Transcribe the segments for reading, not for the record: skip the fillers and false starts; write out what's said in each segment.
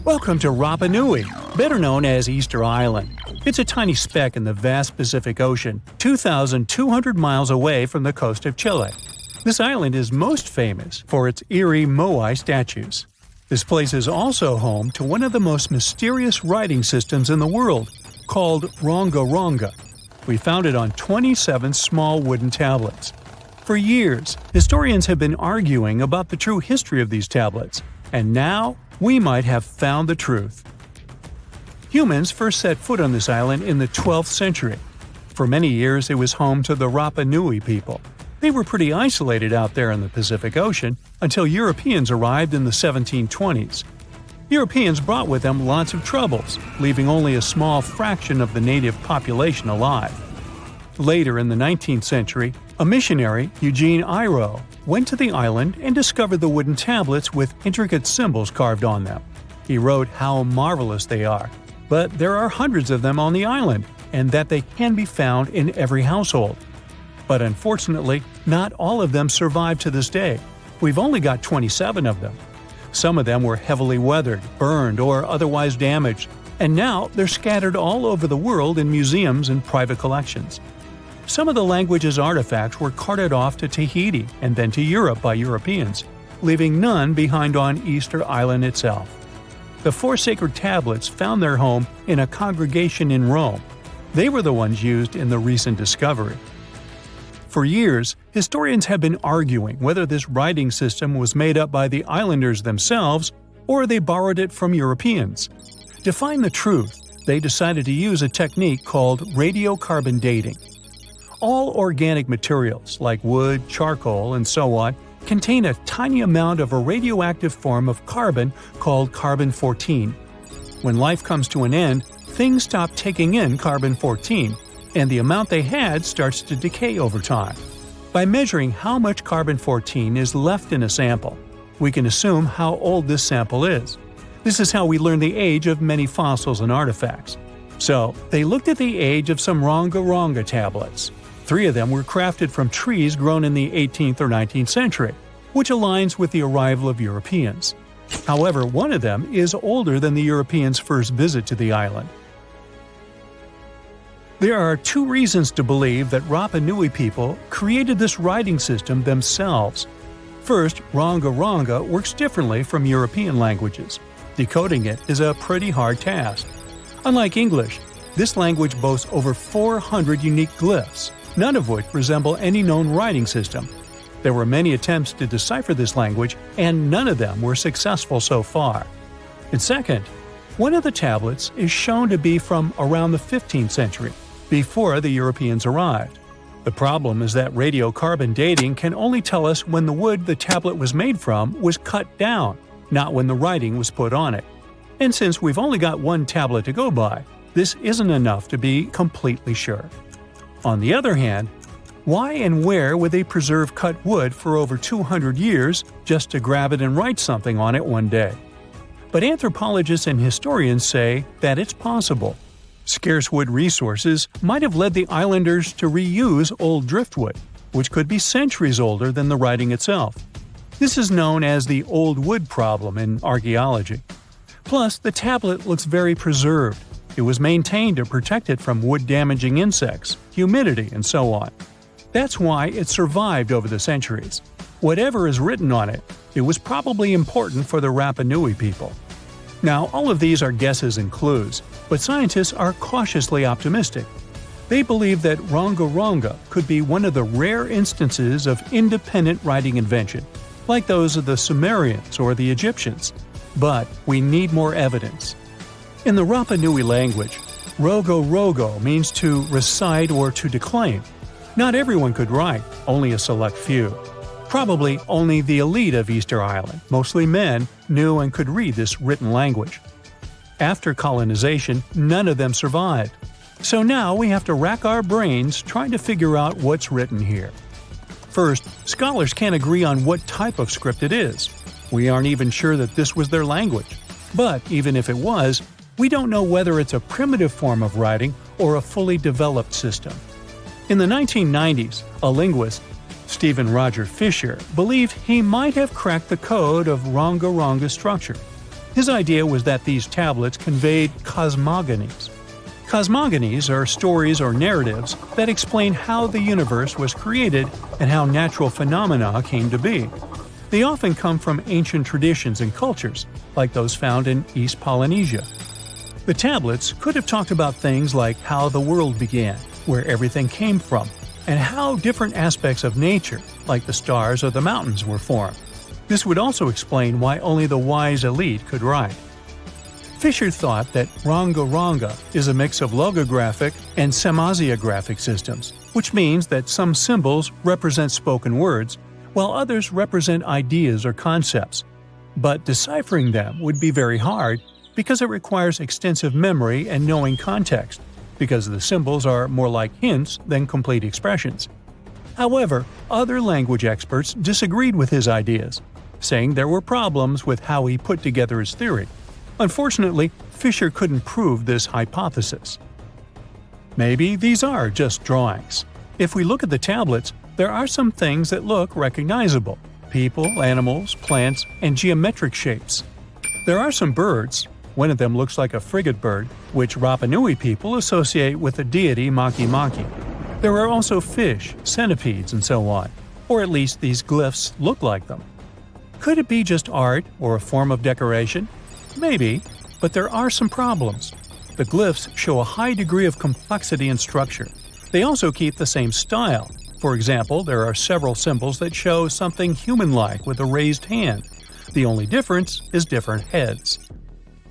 Welcome to Rapa Nui, better known as Easter Island. It's a tiny speck in the vast Pacific Ocean, 2,200 miles away from the coast of Chile. This island is most famous for its eerie moai statues. This place is also home to one of the most mysterious writing systems in the world, called Ronga Ronga. We found it on 27 small wooden tablets. For years, historians have been arguing about the true history of these tablets, and now we might have found the truth. Humans first set foot on this island in the 12th century. For many years, it was home to the Rapa Nui people. They were pretty isolated out there in the Pacific Ocean until Europeans arrived in the 1720s. Europeans brought with them lots of troubles, leaving only a small fraction of the native population alive. Later in the 19th century, a missionary, Eugene Iro, went to the island and discovered the wooden tablets with intricate symbols carved on them. He wrote how marvelous they are, but there are hundreds of them on the island, and that they can be found in every household. But unfortunately, not all of them survive to this day. We've only got 27 of them. Some of them were heavily weathered, burned, or otherwise damaged, and now they're scattered all over the world in museums and private collections. Some of the language's artifacts were carted off to Tahiti and then to Europe by Europeans, leaving none behind on Easter Island itself. The four sacred tablets found their home in a congregation in Rome. They were the ones used in the recent discovery. For years, historians have been arguing whether this writing system was made up by the islanders themselves or they borrowed it from Europeans. To find the truth, they decided to use a technique called radiocarbon dating. All organic materials, like wood, charcoal, and so on, contain a tiny amount of a radioactive form of carbon called carbon-14. When life comes to an end, things stop taking in carbon-14, and the amount they had starts to decay over time. By measuring how much carbon-14 is left in a sample, we can assume how old this sample is. This is how we learn the age of many fossils and artifacts. So, they looked at the age of some Ronga Ronga tablets. 3 of them were crafted from trees grown in the 18th or 19th century, which aligns with the arrival of Europeans. However, one of them is older than the Europeans' first visit to the island. There are 2 reasons to believe that Rapa Nui people created this writing system themselves. First, Ronga Ronga works differently from European languages. Decoding it is a pretty hard task. Unlike English, this language boasts over 400 unique glyphs, none of which resemble any known writing system. There were many attempts to decipher this language, and none of them were successful so far. And second, one of the tablets is shown to be from around the 15th century, before the Europeans arrived. The problem is that radiocarbon dating can only tell us when the wood the tablet was made from was cut down, not when the writing was put on it. And since we've only got one tablet to go by, this isn't enough to be completely sure. On the other hand, why and where would they preserve cut wood for over 200 years just to grab it and write something on it one day? But anthropologists and historians say that it's possible. Scarce wood resources might have led the islanders to reuse old driftwood, which could be centuries older than the writing itself. This is known as the old wood problem in archaeology. Plus, the tablet looks very preserved. It was maintained to protect it from wood-damaging insects, humidity, and so on. That's why it survived over the centuries. Whatever is written on it, it was probably important for the Rapa Nui people. Now, all of these are guesses and clues, but scientists are cautiously optimistic. They believe that Ronga Ronga could be one of the rare instances of independent writing invention, like those of the Sumerians or the Egyptians. But we need more evidence. In the Rapa Nui language, rogo rogo means to recite or to declaim. Not everyone could write, only a select few. Probably only the elite of Easter Island, mostly men, knew and could read this written language. After colonization, none of them survived. So now we have to rack our brains trying to figure out what's written here. First, scholars can't agree on what type of script it is. We aren't even sure that this was their language. But even if it was, we don't know whether it's a primitive form of writing or a fully developed system. In the 1990s, a linguist, Stephen Roger Fisher, believed he might have cracked the code of Ronga Ronga structure. His idea was that these tablets conveyed cosmogonies. Cosmogonies are stories or narratives that explain how the universe was created and how natural phenomena came to be. They often come from ancient traditions and cultures, like those found in East Polynesia. The tablets could have talked about things like how the world began, where everything came from, and how different aspects of nature, like the stars or the mountains, were formed. This would also explain why only the wise elite could write. Fisher thought that Ranga is a mix of logographic and semasiographic systems, which means that some symbols represent spoken words, while others represent ideas or concepts. But deciphering them would be very hard because it requires extensive memory and knowing context, because the symbols are more like hints than complete expressions. However, other language experts disagreed with his ideas, saying there were problems with how he put together his theory. Unfortunately, Fisher couldn't prove this hypothesis. Maybe these are just drawings. If we look at the tablets, there are some things that look recognizable: people, animals, plants, and geometric shapes. There are some birds. One of them looks like a frigate bird, which Rapa Nui people associate with the deity Maki Maki. There are also fish, centipedes, and so on, or at least these glyphs look like them. Could it be just art or a form of decoration? Maybe, but there are some problems. The glyphs show a high degree of complexity and structure. They also keep the same style. For example, there are several symbols that show something human-like with a raised hand. The only difference is different heads.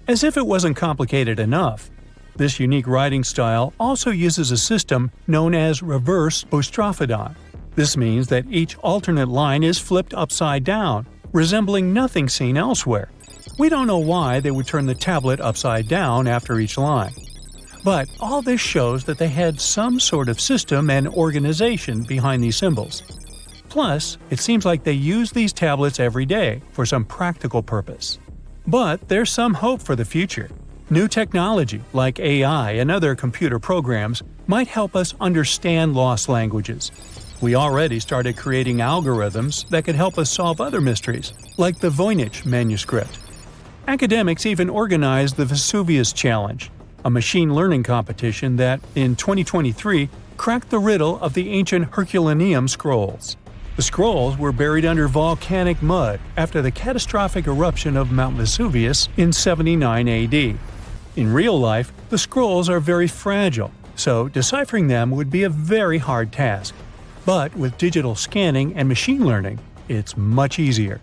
As if it wasn't complicated enough, this unique writing style also uses a system known as reverse boustrophodon. This means that each alternate line is flipped upside down, resembling nothing seen elsewhere. We don't know why they would turn the tablet upside down after each line. But all this shows that they had some sort of system and organization behind these symbols. Plus, it seems like they use these tablets every day for some practical purpose. But there's some hope for the future. New technology, like AI and other computer programs, might help us understand lost languages. We already started creating algorithms that could help us solve other mysteries, like the Voynich manuscript. Academics even organized the Vesuvius Challenge, a machine learning competition that, in 2023, cracked the riddle of the ancient Herculaneum scrolls. The scrolls were buried under volcanic mud after the catastrophic eruption of Mount Vesuvius in 79 AD. In real life, the scrolls are very fragile, so deciphering them would be a very hard task. But with digital scanning and machine learning, it's much easier.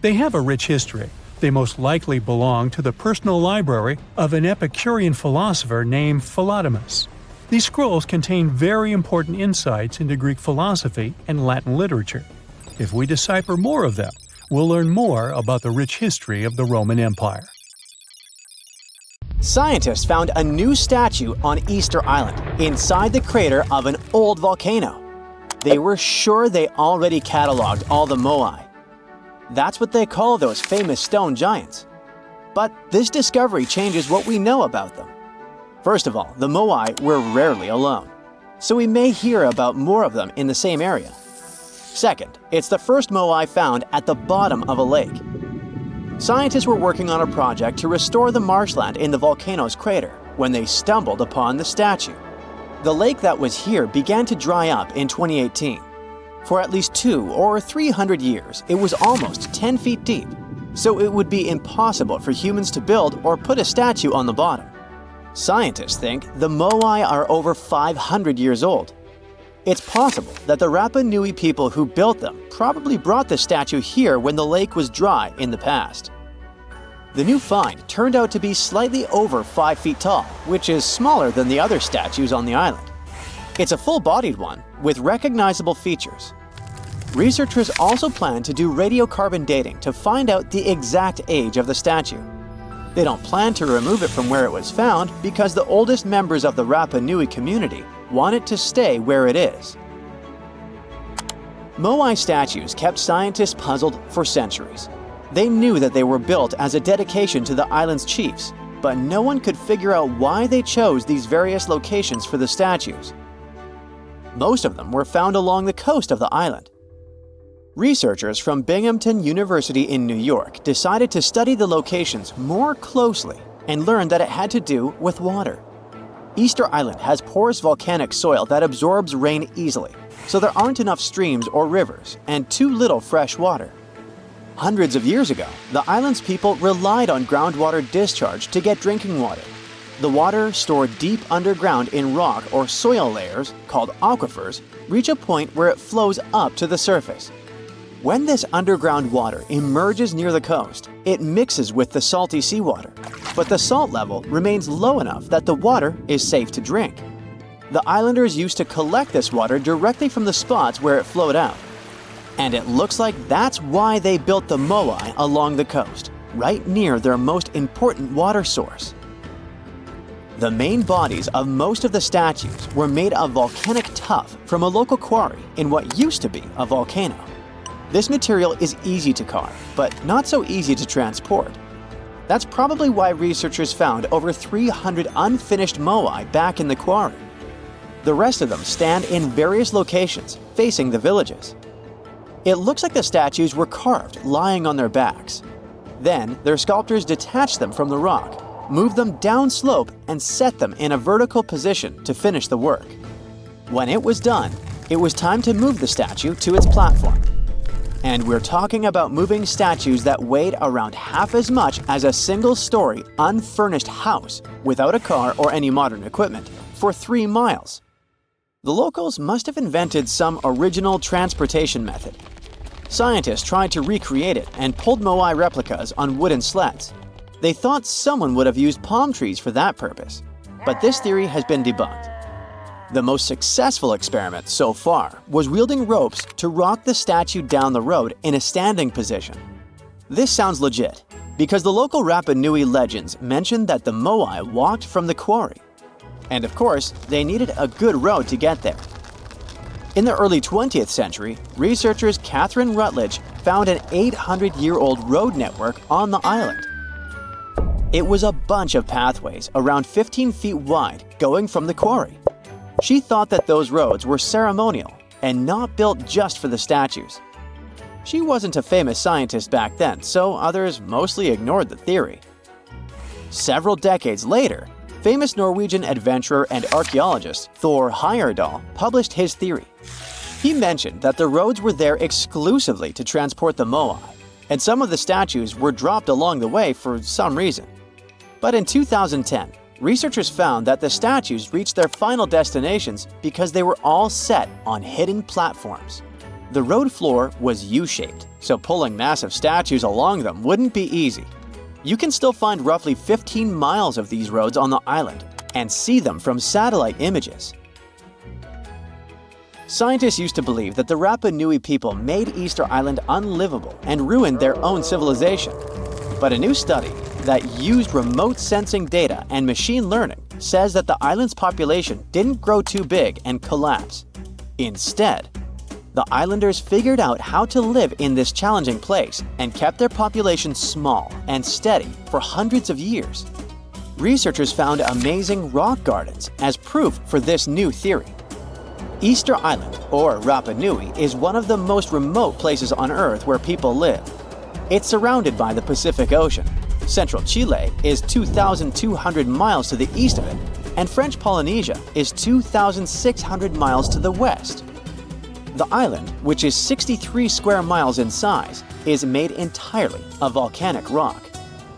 They have a rich history. They most likely belong to the personal library of an Epicurean philosopher named Philodemus. These scrolls contain very important insights into Greek philosophy and Latin literature. If we decipher more of them, we'll learn more about the rich history of the Roman Empire. Scientists found a new statue on Easter Island, inside the crater of an old volcano. They were sure they already cataloged all the moai. That's what they call those famous stone giants. But this discovery changes what we know about them. First of all, the moai were rarely alone, so we may hear about more of them in the same area. Second, it's the first moai found at the bottom of a lake. Scientists were working on a project to restore the marshland in the volcano's crater when they stumbled upon the statue. The lake that was here began to dry up in 2018. For at least 200 or 300 years, it was almost 10 feet deep, so it would be impossible for humans to build or put a statue on the bottom. Scientists think the moai are over 500 years old. It's possible that the Rapa Nui people who built them probably brought the statue here when the lake was dry in the past. The new find turned out to be slightly over 5 feet tall, which is smaller than the other statues on the island. It's a full-bodied one with recognizable features. Researchers also plan to do radiocarbon dating to find out the exact age of the statue. They don't plan to remove it from where it was found because the oldest members of the Rapa Nui community want it to stay where it is. Moai statues kept scientists puzzled for centuries. They knew that they were built as a dedication to the island's chiefs, but no one could figure out why they chose these various locations for the statues. Most of them were found along the coast of the island. Researchers from Binghamton University in New York decided to study the locations more closely and learned that it had to do with water. Easter Island has porous volcanic soil that absorbs rain easily, so there aren't enough streams or rivers and too little fresh water. Hundreds of years ago, the island's people relied on groundwater discharge to get drinking water. The water stored deep underground in rock or soil layers, called aquifers, reach a point where it flows up to the surface. When this underground water emerges near the coast, it mixes with the salty seawater, but the salt level remains low enough that the water is safe to drink. The islanders used to collect this water directly from the spots where it flowed out. And it looks like that's why they built the moai along the coast, right near their most important water source. The main bodies of most of the statues were made of volcanic tuff from a local quarry in what used to be a volcano. This material is easy to carve, but not so easy to transport. That's probably why researchers found over 300 unfinished moai back in the quarry. The rest of them stand in various locations, facing the villages. It looks like the statues were carved lying on their backs. Then, their sculptors detached them from the rock, moved them downslope, and set them in a vertical position to finish the work. When it was done, it was time to move the statue to its platform. And we're talking about moving statues that weighed around half as much as a single-story, unfurnished house without a car or any modern equipment for 3 miles. The locals must have invented some original transportation method. Scientists tried to recreate it and pulled moai replicas on wooden sleds. They thought someone would have used palm trees for that purpose, but this theory has been debunked. The most successful experiment so far was wielding ropes to rock the statue down the road in a standing position. This sounds legit, because the local Rapa Nui legends mention that the moai walked from the quarry. And of course, they needed a good road to get there. In the early 20th century, researchers Catherine Rutledge found an 800-year-old road network on the island. It was a bunch of pathways around 15 feet wide going from the quarry. She thought that those roads were ceremonial and not built just for the statues. She wasn't a famous scientist back then, so others mostly ignored the theory. Several decades later, famous Norwegian adventurer and archaeologist Thor Heyerdahl published his theory. He mentioned that the roads were there exclusively to transport the moai, and some of the statues were dropped along the way for some reason. But in 2010, researchers found that the statues reached their final destinations because they were all set on hidden platforms. The road floor was U-shaped, so pulling massive statues along them wouldn't be easy. You can still find roughly 15 miles of these roads on the island and see them from satellite images. Scientists used to believe that the Rapa Nui people made Easter Island unlivable and ruined their own civilization. But a new study that used remote sensing data and machine learning says that the island's population didn't grow too big and collapse. Instead, the islanders figured out how to live in this challenging place and kept their population small and steady for hundreds of years. Researchers found amazing rock gardens as proof for this new theory. Easter Island, or Rapa Nui, is one of the most remote places on Earth where people live. It's surrounded by the Pacific Ocean. Central Chile is 2,200 miles to the east of it, and French Polynesia is 2,600 miles to the west. The island, which is 63 square miles in size, is made entirely of volcanic rock.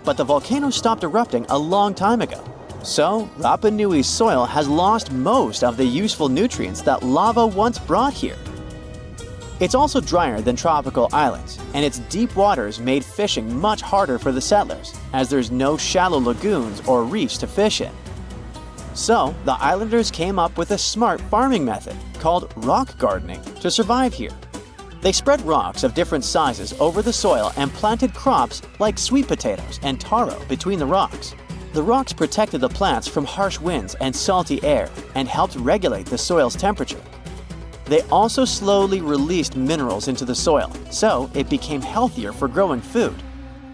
But the volcano stopped erupting a long time ago, so Rapa Nui's soil has lost most of the useful nutrients that lava once brought here. It's also drier than tropical islands, and its deep waters made fishing much harder for the settlers, as there's no shallow lagoons or reefs to fish in. So, the islanders came up with a smart farming method called rock gardening to survive here. They spread rocks of different sizes over the soil and planted crops like sweet potatoes and taro between the rocks. The rocks protected the plants from harsh winds and salty air and helped regulate the soil's temperature. They also slowly released minerals into the soil, so it became healthier for growing food.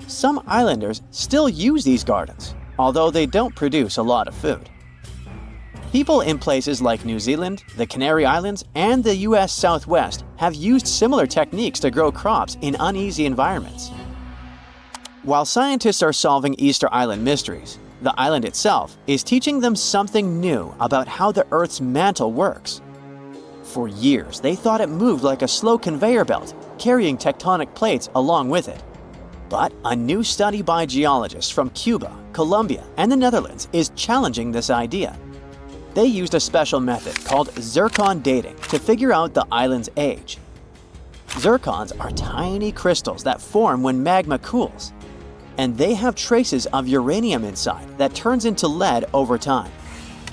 Some islanders still use these gardens, although they don't produce a lot of food. People in places like New Zealand, the Canary Islands, and the US Southwest have used similar techniques to grow crops in uneasy environments. While scientists are solving Easter Island mysteries, the island itself is teaching them something new about how the Earth's mantle works. For years, they thought it moved like a slow conveyor belt, carrying tectonic plates along with it. But a new study by geologists from Cuba, Colombia, and the Netherlands is challenging this idea. They used a special method called zircon dating to figure out the island's age. Zircons are tiny crystals that form when magma cools, and they have traces of uranium inside that turns into lead over time.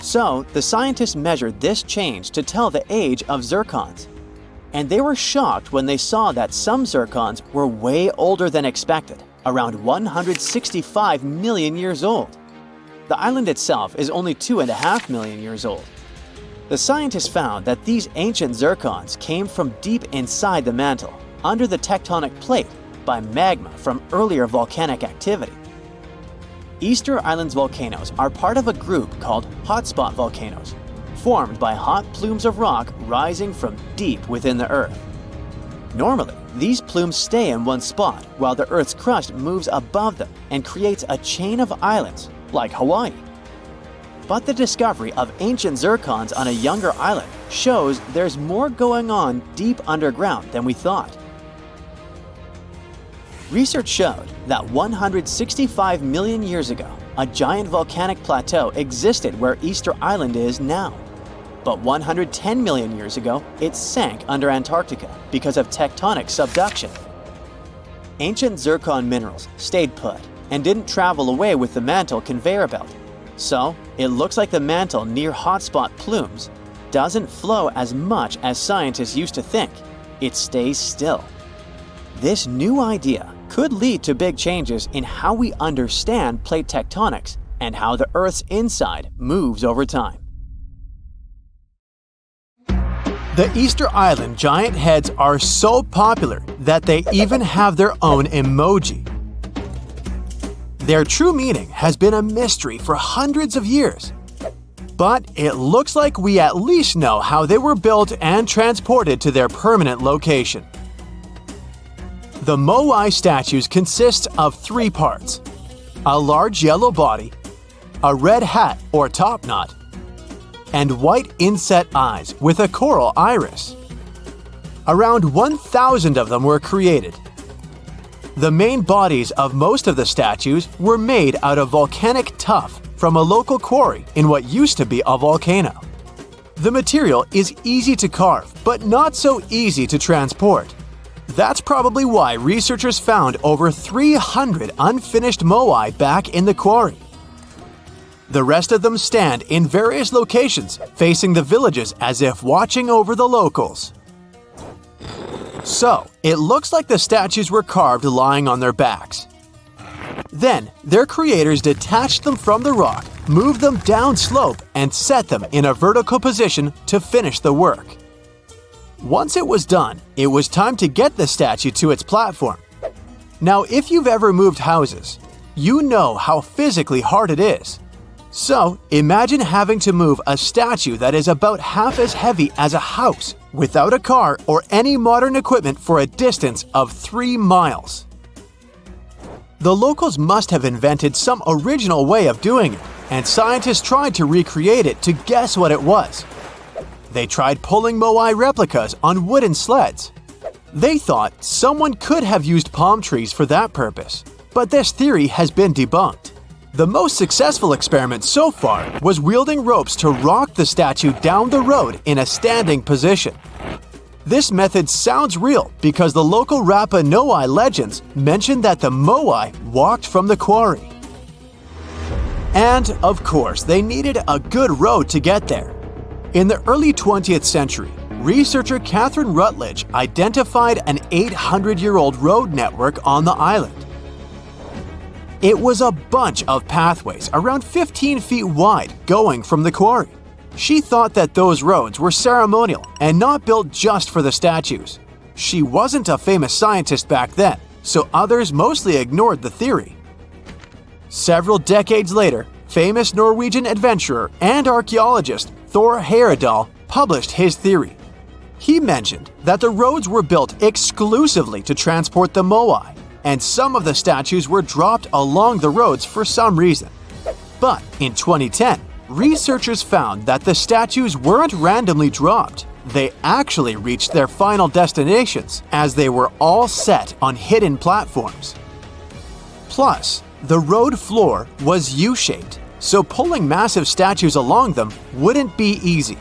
So, the scientists measured this change to tell the age of zircons. And they were shocked when they saw that some zircons were way older than expected, around 165 million years old. The island itself is only 2.5 million years old. The scientists found that these ancient zircons came from deep inside the mantle, under the tectonic plate, by magma from earlier volcanic activity. Easter Island's volcanoes are part of a group called hotspot volcanoes, formed by hot plumes of rock rising from deep within the Earth. Normally, these plumes stay in one spot while the Earth's crust moves above them and creates a chain of islands, like Hawaii. But the discovery of ancient zircons on a younger island shows there's more going on deep underground than we thought. Research showed that 165 million years ago, a giant volcanic plateau existed where Easter Island is now. But 110 million years ago, it sank under Antarctica because of tectonic subduction. Ancient zircon minerals stayed put and didn't travel away with the mantle conveyor belt. So, it looks like the mantle near hotspot plumes doesn't flow as much as scientists used to think. It stays still. This new idea could lead to big changes in how we understand plate tectonics and how the Earth's inside moves over time. The Easter Island giant heads are so popular that they even have their own emoji. Their true meaning has been a mystery for hundreds of years. But it looks like we at least know how they were built and transported to their permanent location. The moai statues consist of 3 parts: a large yellow body, a red hat or top knot, and white inset eyes with a coral iris. Around 1,000 of them were created. The main bodies of most of the statues were made out of volcanic tuff from a local quarry in what used to be a volcano. The material is easy to carve, but not so easy to transport. That's probably why researchers found over 300 unfinished moai back in the quarry. The rest of them stand in various locations, facing the villages as if watching over the locals. So, it looks like the statues were carved lying on their backs. Then, their creators detached them from the rock, moved them down slope, and set them in a vertical position to finish the work. Once it was done, it was time to get the statue to its platform. Now, if you've ever moved houses, you know how physically hard it is. So, imagine having to move a statue that is about half as heavy as a house without a car or any modern equipment for a distance of 3 miles. The locals must have invented some original way of doing it, and scientists tried to recreate it to guess what it was. They tried pulling moai replicas on wooden sleds. They thought someone could have used palm trees for that purpose, but this theory has been debunked. The most successful experiment so far was wielding ropes to rock the statue down the road in a standing position. This method sounds real because the local Rapa Nui legends mention that the moai walked from the quarry. And, of course, they needed a good road to get there. In the early 20th century, researcher Catherine Rutledge identified an 800-year-old road network on the island. It was a bunch of pathways around 15 feet wide going from the quarry. She thought that those roads were ceremonial and not built just for the statues. She wasn't a famous scientist back then, so others mostly ignored the theory. Several decades later, famous Norwegian adventurer and archaeologist Thor Heyerdahl published his theory. He mentioned that the roads were built exclusively to transport the moai, and some of the statues were dropped along the roads for some reason. But in 2010, researchers found that the statues weren't randomly dropped. They actually reached their final destinations, as they were all set on hidden platforms. Plus, the road floor was U-shaped, so pulling massive statues along them wouldn't be easy.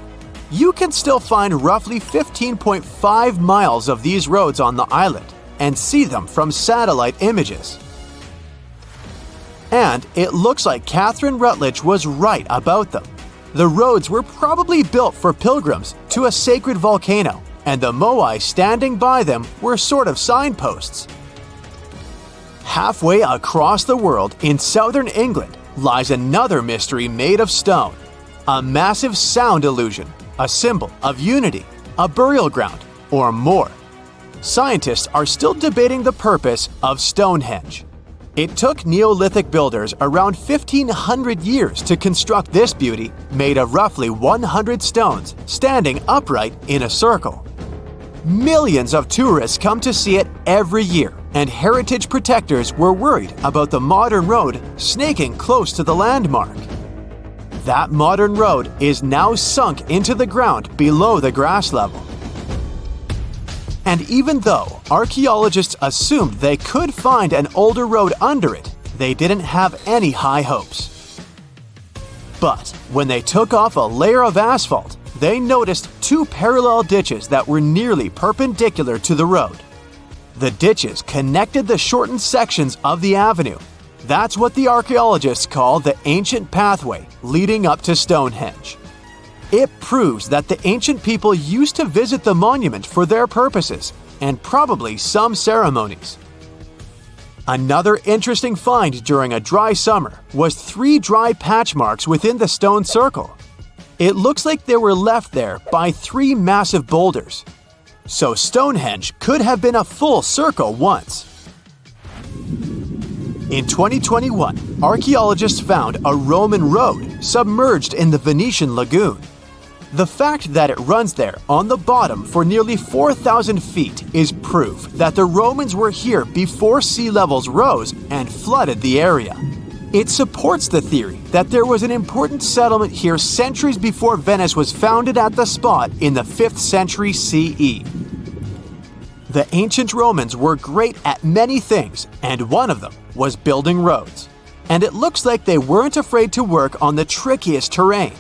You can still find roughly 15.5 miles of these roads on the island and see them from satellite images. And it looks like Catherine Rutledge was right about them. The roads were probably built for pilgrims to a sacred volcano, and the moai standing by them were sort of signposts. Halfway across the world in southern England lies another mystery made of stone, a massive sound illusion, a symbol of unity, a burial ground, or more. Scientists are still debating the purpose of Stonehenge. It took Neolithic builders around 1,500 years to construct this beauty made of roughly 100 stones standing upright in a circle. Millions of tourists come to see it every year, and heritage protectors were worried about the modern road snaking close to the landmark. That modern road is now sunk into the ground below the grass level. And even though archaeologists assumed they could find an older road under it, they didn't have any high hopes. But when they took off a layer of asphalt, they noticed two parallel ditches that were nearly perpendicular to the road. The ditches connected the shortened sections of the avenue. That's what the archaeologists call the ancient pathway leading up to Stonehenge. It proves that the ancient people used to visit the monument for their purposes, and probably some ceremonies. Another interesting find during a dry summer was 3 dry patch marks within the stone circle. It looks like they were left there by 3 massive boulders. So Stonehenge could have been a full circle once. In 2021, archaeologists found a Roman road submerged in the Venetian lagoon. The fact that it runs there on the bottom for nearly 4,000 feet is proof that the Romans were here before sea levels rose and flooded the area. It supports the theory that there was an important settlement here centuries before Venice was founded at the spot in the 5th century CE. The ancient Romans were great at many things, and one of them was building roads. And it looks like they weren't afraid to work on the trickiest terrain.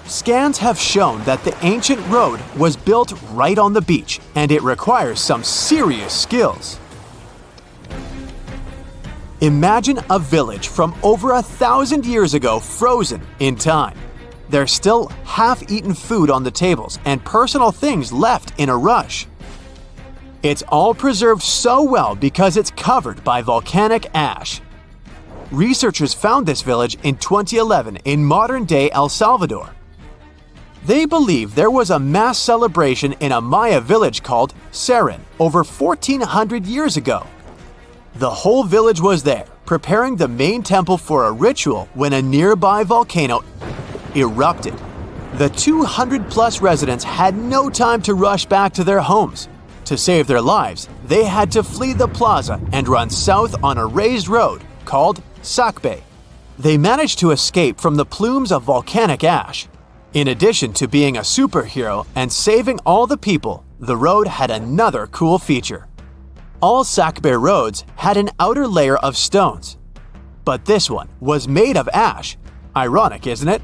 Scans have shown that the ancient road was built right on the beach, and it requires some serious skills. Imagine a village from over 1,000 years ago frozen in time. There's still half-eaten food on the tables and personal things left in a rush. It's all preserved so well because it's covered by volcanic ash. Researchers found this village in 2011 in modern-day El Salvador. They believe there was a mass celebration in a Maya village called Seren over 1,400 years ago. The whole village was there, preparing the main temple for a ritual when a nearby volcano erupted. The 200-plus residents had no time to rush back to their homes. To save their lives, they had to flee the plaza and run south on a raised road called Sakbe. They managed to escape from the plumes of volcanic ash. In addition to being a superhero and saving all the people, the road had another cool feature. All Sakbe roads had an outer layer of stones, but this one was made of ash. Ironic, isn't it?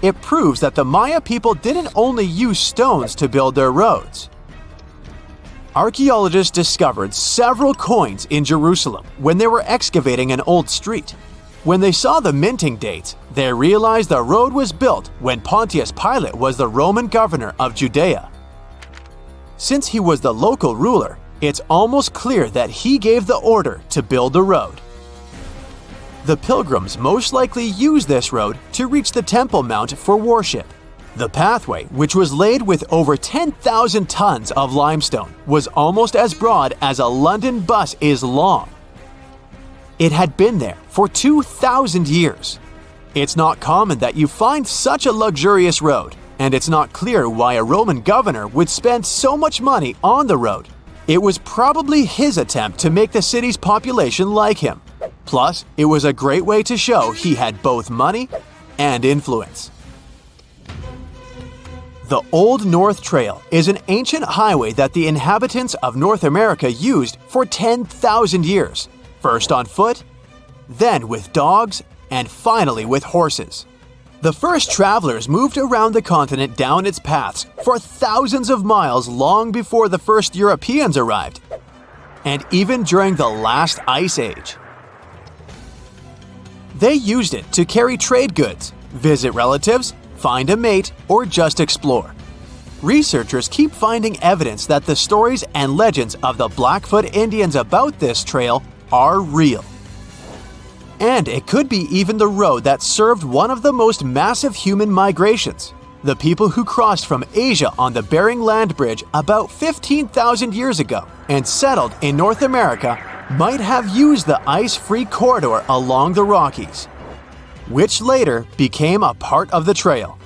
It proves that the Maya people didn't only use stones to build their roads. Archaeologists discovered several coins in Jerusalem when they were excavating an old street. When they saw the minting dates, they realized the road was built when Pontius Pilate was the Roman governor of Judea. Since he was the local ruler, it's almost clear that he gave the order to build the road. The pilgrims most likely used this road to reach the Temple Mount for worship. The pathway, which was laid with over 10,000 tons of limestone, was almost as broad as a London bus is long. It had been there for 2,000 years. It's not common that you find such a luxurious road, and it's not clear why a Roman governor would spend so much money on the road. It was probably his attempt to make the city's population like him. Plus, it was a great way to show he had both money and influence. The Old North Trail is an ancient highway that the inhabitants of North America used for 10,000 years, first on foot, then with dogs, and finally with horses. The first travelers moved around the continent down its paths for thousands of miles long before the first Europeans arrived, and even during the last ice age. They used it to carry trade goods, visit relatives, find a mate, or just explore. Researchers keep finding evidence that the stories and legends of the Blackfoot Indians about this trail are real. And it could be even the road that served one of the most massive human migrations. The people who crossed from Asia on the Bering Land Bridge about 15,000 years ago and settled in North America might have used the ice-free corridor along the Rockies, which later became a part of the trail.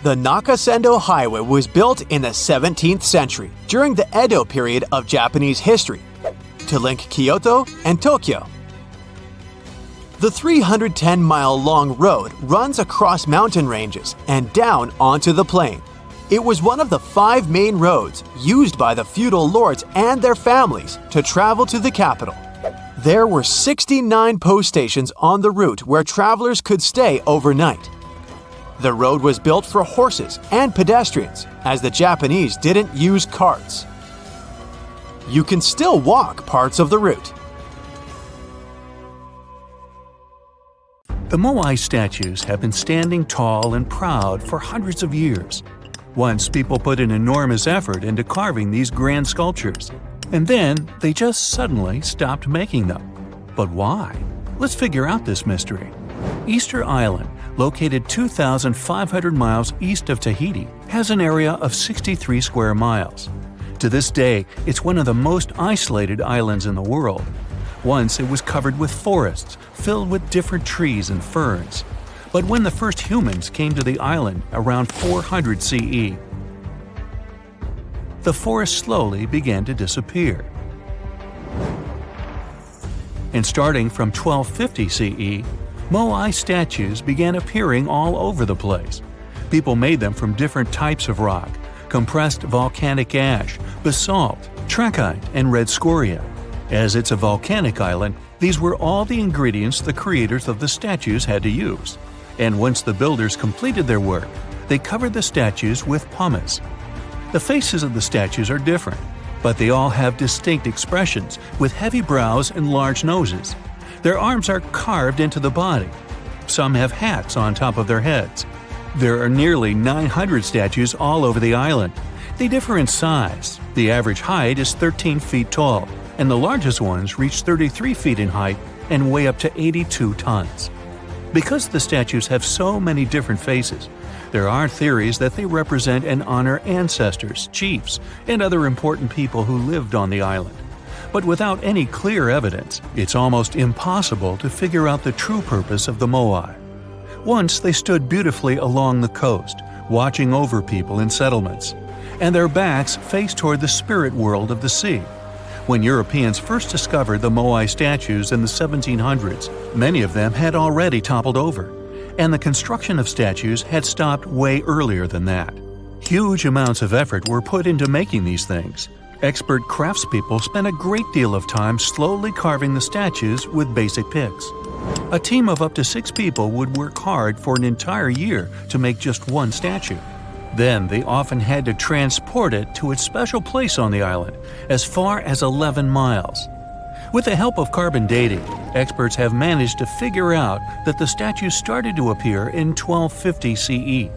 The Nakasendo Highway was built in the 17th century during the Edo period of Japanese history to link Kyoto and Tokyo. The 310-mile-long road runs across mountain ranges and down onto the plain. It was one of the 5 main roads used by the feudal lords and their families to travel to the capital. There were 69 post stations on the route where travelers could stay overnight. The road was built for horses and pedestrians, as the Japanese didn't use carts. You can still walk parts of the route. The moai statues have been standing tall and proud for hundreds of years. Once people put an enormous effort into carving these grand sculptures, and then they just suddenly stopped making them. But why? Let's figure out this mystery. Easter Island, located 2,500 miles east of Tahiti, has an area of 63 square miles. To this day, it's one of the most isolated islands in the world. Once it was covered with forests, filled with different trees and ferns. But when the first humans came to the island around 400 CE, the forest slowly began to disappear. And starting from 1250 CE, moai statues began appearing all over the place. People made them from different types of rock: compressed volcanic ash, basalt, trachyte, and red scoria. As it's a volcanic island, these were all the ingredients the creators of the statues had to use. And once the builders completed their work, they covered the statues with pumice. The faces of the statues are different, but they all have distinct expressions with heavy brows and large noses. Their arms are carved into the body. Some have hats on top of their heads. There are nearly 900 statues all over the island. They differ in size. The average height is 13 feet tall, and the largest ones reach 33 feet in height and weigh up to 82 tons. Because the statues have so many different faces, there are theories that they represent and honor ancestors, chiefs, and other important people who lived on the island. But without any clear evidence, it's almost impossible to figure out the true purpose of the moai. Once they stood beautifully along the coast, watching over people in settlements, and their backs faced toward the spirit world of the sea. When Europeans first discovered the moai statues in the 1700s, many of them had already toppled over, and the construction of statues had stopped way earlier than that. Huge amounts of effort were put into making these things. Expert craftspeople spent a great deal of time slowly carving the statues with basic picks. A team of up to 6 people would work hard for an entire year to make just one statue. Then they often had to transport it to its special place on the island, as far as 11 miles. With the help of carbon dating, experts have managed to figure out that the statues started to appear in 1250 CE.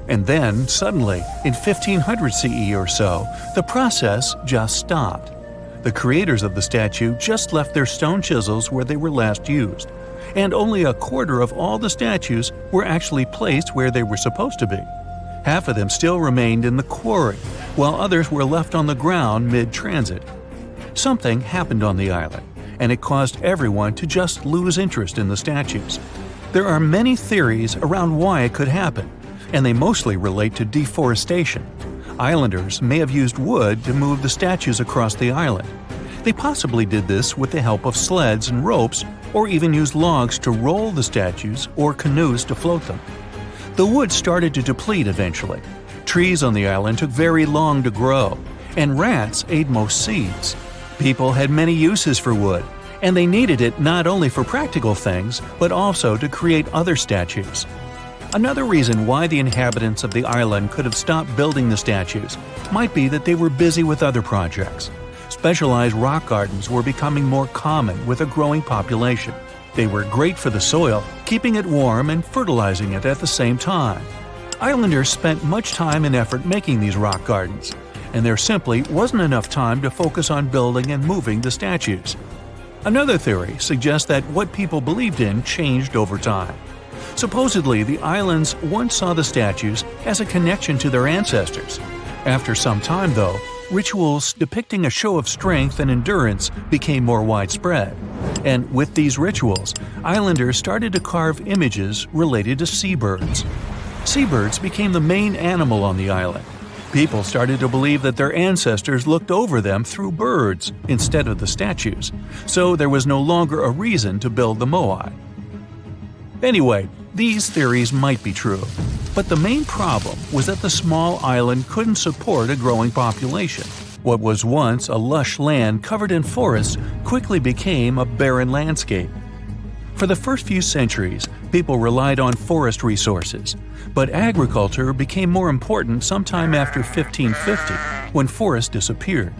And then, suddenly, in 1500 CE or so, the process just stopped. The creators of the statue just left their stone chisels where they were last used, and only a quarter of all the statues were actually placed where they were supposed to be. Half of them still remained in the quarry, while others were left on the ground mid-transit. Something happened on the island, and it caused everyone to just lose interest in the statues. There are many theories around why it could happen, and they mostly relate to deforestation. Islanders may have used wood to move the statues across the island. They possibly did this with the help of sleds and ropes, or even used logs to roll the statues or canoes to float them. The wood started to deplete eventually. Trees on the island took very long to grow, and rats ate most seeds. People had many uses for wood, and they needed it not only for practical things, but also to create other statues. Another reason why the inhabitants of the island could have stopped building the statues might be that they were busy with other projects. Specialized rock gardens were becoming more common with a growing population. They were great for the soil, keeping it warm and fertilizing it at the same time. Islanders spent much time and effort making these rock gardens, and there simply wasn't enough time to focus on building and moving the statues. Another theory suggests that what people believed in changed over time. Supposedly, the islands once saw the statues as a connection to their ancestors. After some time, though, rituals depicting a show of strength and endurance became more widespread. And with these rituals, islanders started to carve images related to seabirds. Seabirds became the main animal on the island. People started to believe that their ancestors looked over them through birds instead of the statues, so there was no longer a reason to build the moai. Anyway, these theories might be true, but the main problem was that the small island couldn't support a growing population. What was once a lush land covered in forests quickly became a barren landscape. For the first few centuries, people relied on forest resources, but agriculture became more important sometime after 1550, when forests disappeared.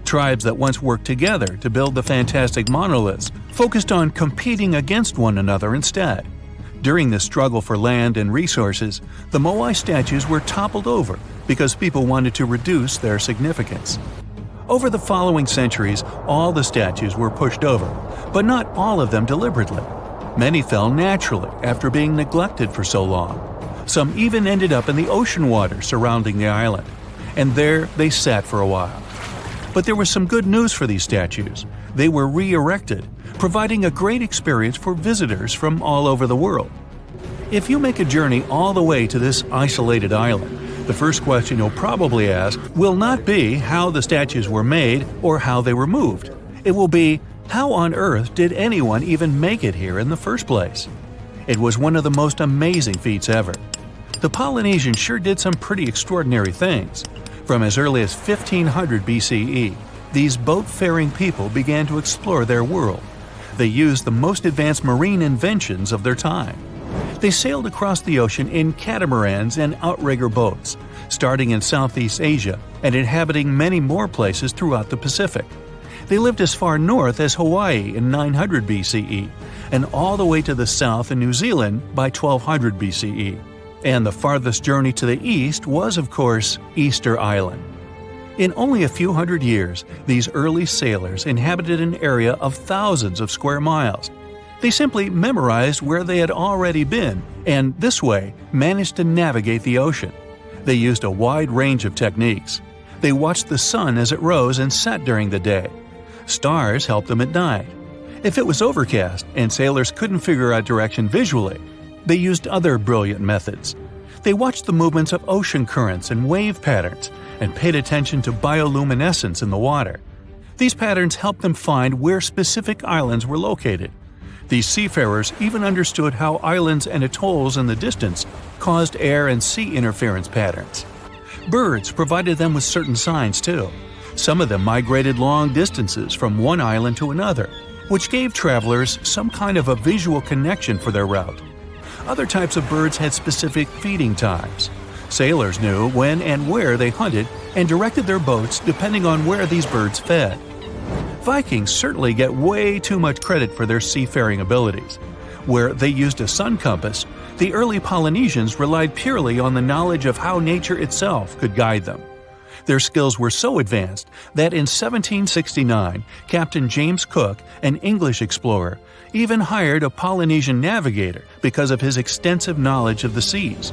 Tribes that once worked together to build the fantastic monoliths focused on competing against one another instead. During this struggle for land and resources, the moai statues were toppled over because people wanted to reduce their significance. Over the following centuries, all the statues were pushed over, but not all of them deliberately. Many fell naturally after being neglected for so long. Some even ended up in the ocean water surrounding the island, and there they sat for a while. But there was some good news for these statues. They were re-erected, providing a great experience for visitors from all over the world. If you make a journey all the way to this isolated island, the first question you'll probably ask will not be how the statues were made or how they were moved. It will be, how on earth did anyone even make it here in the first place? It was one of the most amazing feats ever. The Polynesians sure did some pretty extraordinary things. From as early as 1500 BCE, these boat-faring people began to explore their world. They used the most advanced marine inventions of their time. They sailed across the ocean in catamarans and outrigger boats, starting in Southeast Asia and inhabiting many more places throughout the Pacific. They lived as far north as Hawaii in 900 BCE, and all the way to the south in New Zealand by 1200 BCE. And the farthest journey to the east was, of course, Easter Island. In only a few hundred years, these early sailors inhabited an area of thousands of square miles. They simply memorized where they had already been, and this way managed to navigate the ocean. They used a wide range of techniques. They watched the sun as it rose and set during the day. Stars helped them at night. If it was overcast and sailors couldn't figure out direction visually, they used other brilliant methods. They watched the movements of ocean currents and wave patterns and paid attention to bioluminescence in the water. These patterns helped them find where specific islands were located. These seafarers even understood how islands and atolls in the distance caused air and sea interference patterns. Birds provided them with certain signs too. Some of them migrated long distances from one island to another, which gave travelers some kind of a visual connection for their route. Other types of birds had specific feeding times. Sailors knew when and where they hunted and directed their boats depending on where these birds fed. Vikings certainly get way too much credit for their seafaring abilities. Where they used a sun compass, the early Polynesians relied purely on the knowledge of how nature itself could guide them. Their skills were so advanced that in 1769, Captain James Cook, an English explorer, even hired a Polynesian navigator because of his extensive knowledge of the seas.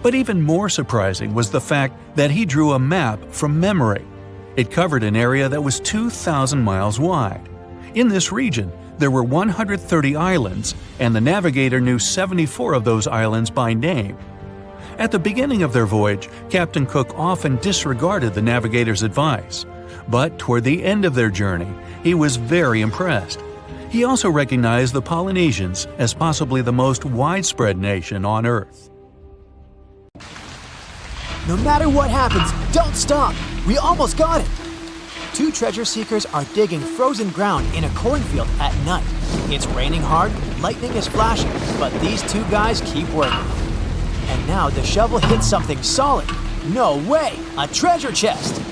But even more surprising was the fact that he drew a map from memory. It covered an area that was 2,000 miles wide. In this region, there were 130 islands, and the navigator knew 74 of those islands by name. At the beginning of their voyage, Captain Cook often disregarded the navigator's advice. But toward the end of their journey, he was very impressed. He also recognized the Polynesians as possibly the most widespread nation on Earth. No matter what happens, don't stop! We almost got it! Two treasure seekers are digging frozen ground in a cornfield at night. It's raining hard, lightning is flashing, but these two guys keep working. And now the shovel hits something solid. No way! A treasure chest!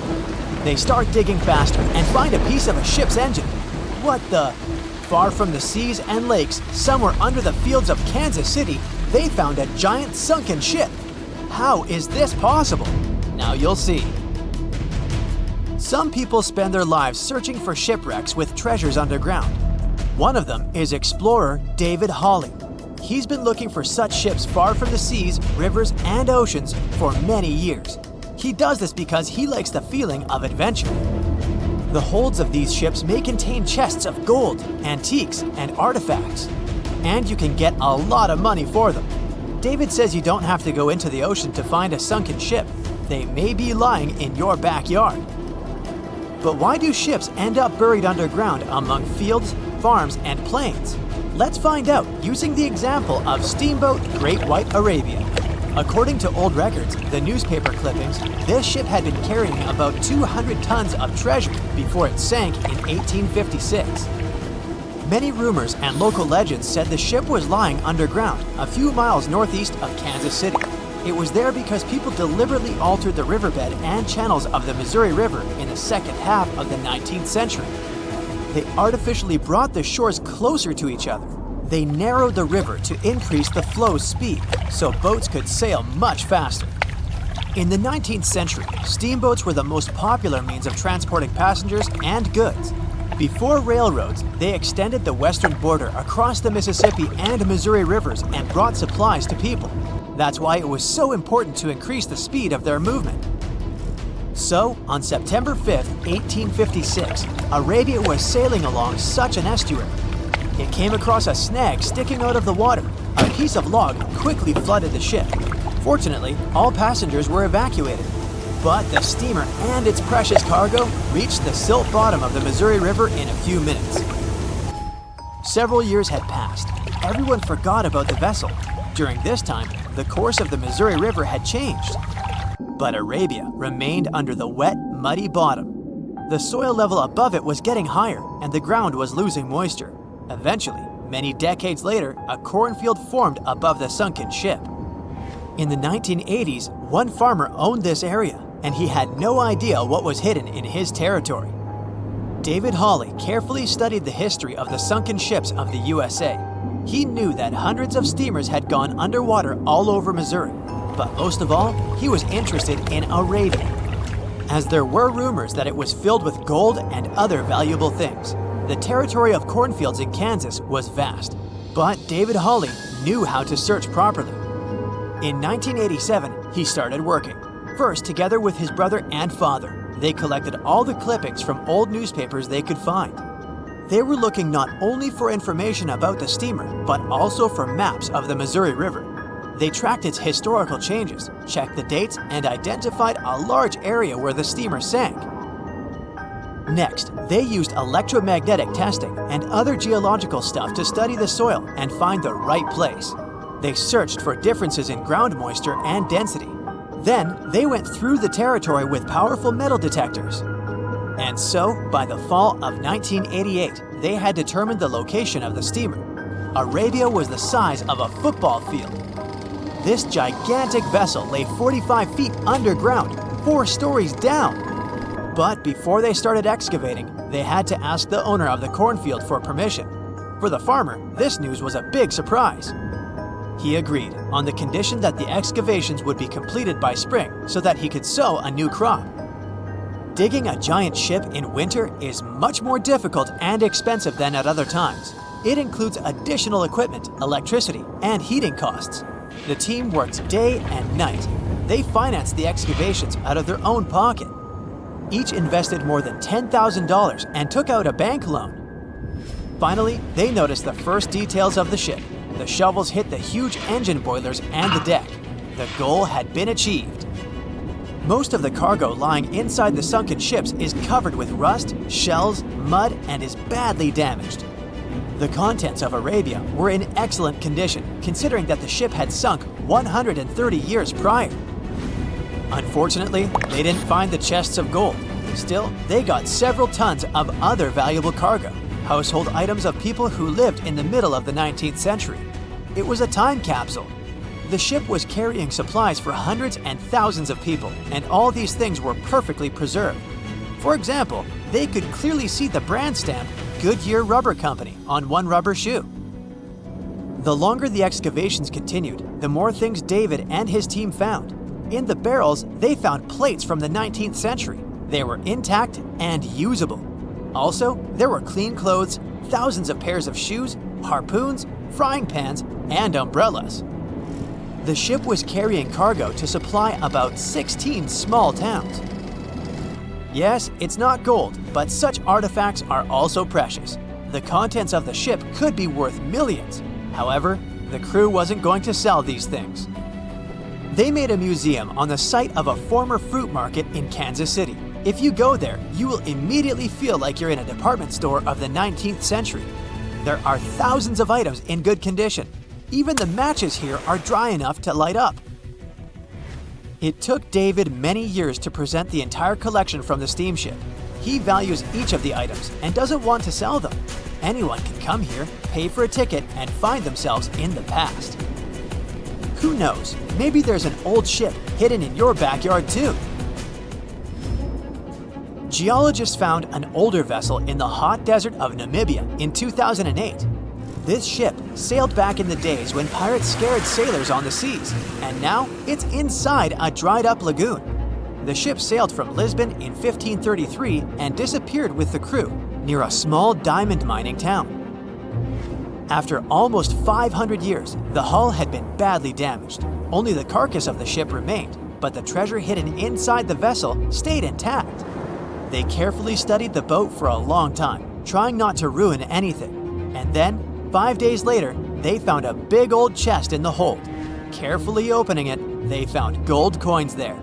They start digging faster and find a piece of a ship's engine. What the? Far from the seas and lakes, somewhere under the fields of Kansas City, they found a giant sunken ship. How is this possible? Now you'll see. Some people spend their lives searching for shipwrecks with treasures underground. One of them is explorer David Hawley. He's been looking for such ships far from the seas, rivers, and oceans for many years. He does this because he likes the feeling of adventure. The holds of these ships may contain chests of gold, antiques, and artifacts. And you can get a lot of money for them. David says you don't have to go into the ocean to find a sunken ship. They may be lying in your backyard. But why do ships end up buried underground among fields, farms, and plains? Let's find out using the example of steamboat Great White Arabia. According to old records, the newspaper clippings, this ship had been carrying about 200 tons of treasure before it sank in 1856. Many rumors and local legends said the ship was lying underground a few miles northeast of Kansas City. It was there because people deliberately altered the riverbed and channels of the Missouri River in the second half of the 19th century. They artificially brought the shores closer to each other. They narrowed the river to increase the flow's speed, so boats could sail much faster. In the 19th century, steamboats were the most popular means of transporting passengers and goods. Before railroads, they extended the western border across the Mississippi and Missouri rivers and brought supplies to people. That's why it was so important to increase the speed of their movement. So, on September 5, 1856, Arabia was sailing along such an estuary. It came across a snag sticking out of the water. A piece of log quickly flooded the ship. Fortunately, all passengers were evacuated. But the steamer and its precious cargo reached the silt bottom of the Missouri River in a few minutes. Several years had passed. Everyone forgot about the vessel. During this time, the course of the Missouri River had changed. But Arabia remained under the wet, muddy bottom. The soil level above it was getting higher, and the ground was losing moisture. Eventually, many decades later, a cornfield formed above the sunken ship. In the 1980s, one farmer owned this area, and he had no idea what was hidden in his territory. David Hawley carefully studied the history of the sunken ships of the USA. He knew that hundreds of steamers had gone underwater all over Missouri, but most of all, he was interested in Arabia, as there were rumors that it was filled with gold and other valuable things. The territory of cornfields in Kansas was vast, but David Hawley knew how to search properly. In 1987, he started working. First, together with his brother and father, they collected all the clippings from old newspapers they could find. They were looking not only for information about the steamer, but also for maps of the Missouri River. They tracked its historical changes, checked the dates, and identified a large area where the steamer sank. Next, they used electromagnetic testing and other geological stuff to study the soil and find the right place. They searched for differences in ground moisture and density. Then, they went through the territory with powerful metal detectors. And so, by the fall of 1988, they had determined the location of the steamer. Arabia was the size of a football field. This gigantic vessel lay 45 feet underground, 4 stories down. But before they started excavating, they had to ask the owner of the cornfield for permission. For the farmer, this news was a big surprise. He agreed on the condition that the excavations would be completed by spring so that he could sow a new crop. Digging a giant ship in winter is much more difficult and expensive than at other times. It includes additional equipment, electricity, and heating costs. The team worked day and night. They financed the excavations out of their own pocket. Each invested more than $10,000 and took out a bank loan. Finally, they noticed the first details of the ship. The shovels hit the huge engine boilers and the deck. The goal had been achieved. Most of the cargo lying inside the sunken ships is covered with rust, shells, mud, and is badly damaged. The contents of Arabia were in excellent condition, considering that the ship had sunk 130 years prior. Unfortunately, they didn't find the chests of gold. Still, they got several tons of other valuable cargo, household items of people who lived in the middle of the 19th century. It was a time capsule. The ship was carrying supplies for hundreds and thousands of people, and all these things were perfectly preserved. For example, they could clearly see the brand stamp Goodyear Rubber Company on one rubber shoe. The longer the excavations continued, the more things David and his team found. In the barrels, they found plates from the 19th century. They were intact and usable. Also, there were clean clothes, thousands of pairs of shoes, harpoons, frying pans, and umbrellas. The ship was carrying cargo to supply about 16 small towns. Yes, it's not gold, but such artifacts are also precious. The contents of the ship could be worth millions. However, the crew wasn't going to sell these things. They made a museum on the site of a former fruit market in Kansas City. If you go there, you will immediately feel like you're in a department store of the 19th century. There are thousands of items in good condition. Even the matches here are dry enough to light up. It took David many years to present the entire collection from the steamship. He values each of the items and doesn't want to sell them. Anyone can come here, pay for a ticket, and find themselves in the past. Who knows, maybe there's an old ship hidden in your backyard too. Geologists found an older vessel in the hot desert of Namibia in 2008. This ship sailed back in the days when pirates scared sailors on the seas, and now it's inside a dried-up lagoon. The ship sailed from Lisbon in 1533 and disappeared with the crew near a small diamond mining town. After almost 500 years, the hull had been badly damaged. Only the carcass of the ship remained, but the treasure hidden inside the vessel stayed intact. They carefully studied the boat for a long time, trying not to ruin anything. And then, 5 days later, they found a big old chest in the hold. Carefully opening it, they found gold coins there.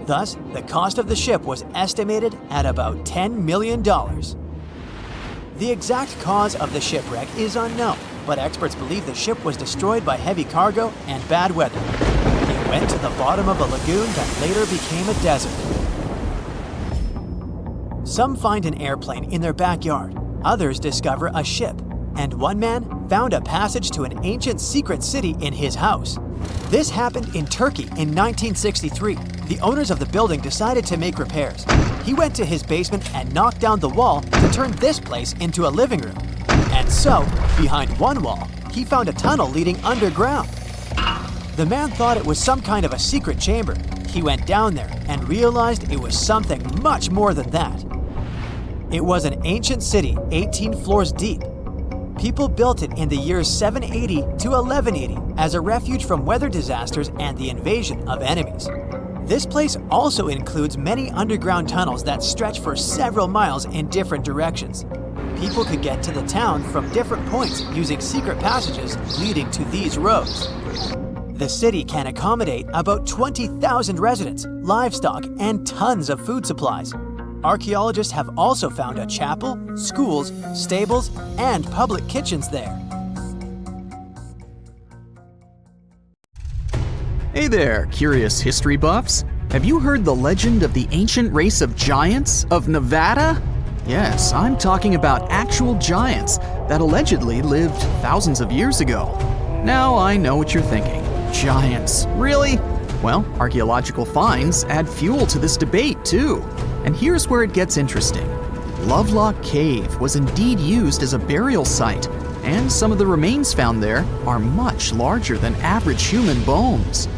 Thus, the cost of the ship was estimated at about $10 million. The exact cause of the shipwreck is unknown, but experts believe the ship was destroyed by heavy cargo and bad weather. It went to the bottom of a lagoon that later became a desert. Some find an airplane in their backyard, others discover a ship, and one man found a passage to an ancient secret city in his house. This happened in Turkey in 1963. The owners of the building decided to make repairs. He went to his basement and knocked down the wall to turn this place into a living room. And so, behind one wall, he found a tunnel leading underground. The man thought it was some kind of a secret chamber. He went down there and realized it was something much more than that. It was an ancient city 18 floors deep. People built it in the years 780 to 1180 as a refuge from weather disasters and the invasion of enemies. This place also includes many underground tunnels that stretch for several miles in different directions. People could get to the town from different points using secret passages leading to these roads. The city can accommodate about 20,000 residents, livestock, and tons of food supplies. Archaeologists have also found a chapel, schools, stables, and public kitchens there. Hey there, curious history buffs. Have you heard the legend of the ancient race of giants of Nevada? Yes, I'm talking about actual giants that allegedly lived thousands of years ago. Now I know what you're thinking. Giants, really? Well, archaeological finds add fuel to this debate too. And here's where it gets interesting. Lovelock Cave was indeed used as a burial site, and some of the remains found there are much larger than average human bones.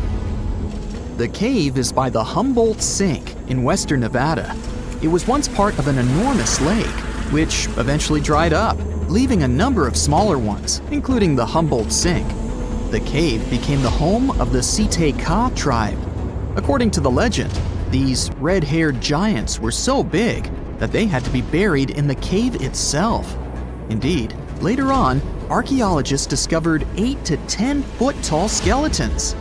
The cave is by the Humboldt Sink in western Nevada. It was once part of an enormous lake, which eventually dried up, leaving a number of smaller ones, including the Humboldt Sink. The cave became the home of the Site-Ka tribe. According to the legend, these red-haired giants were so big that they had to be buried in the cave itself. Indeed, later on, archaeologists discovered 8 to 10 foot tall skeletons.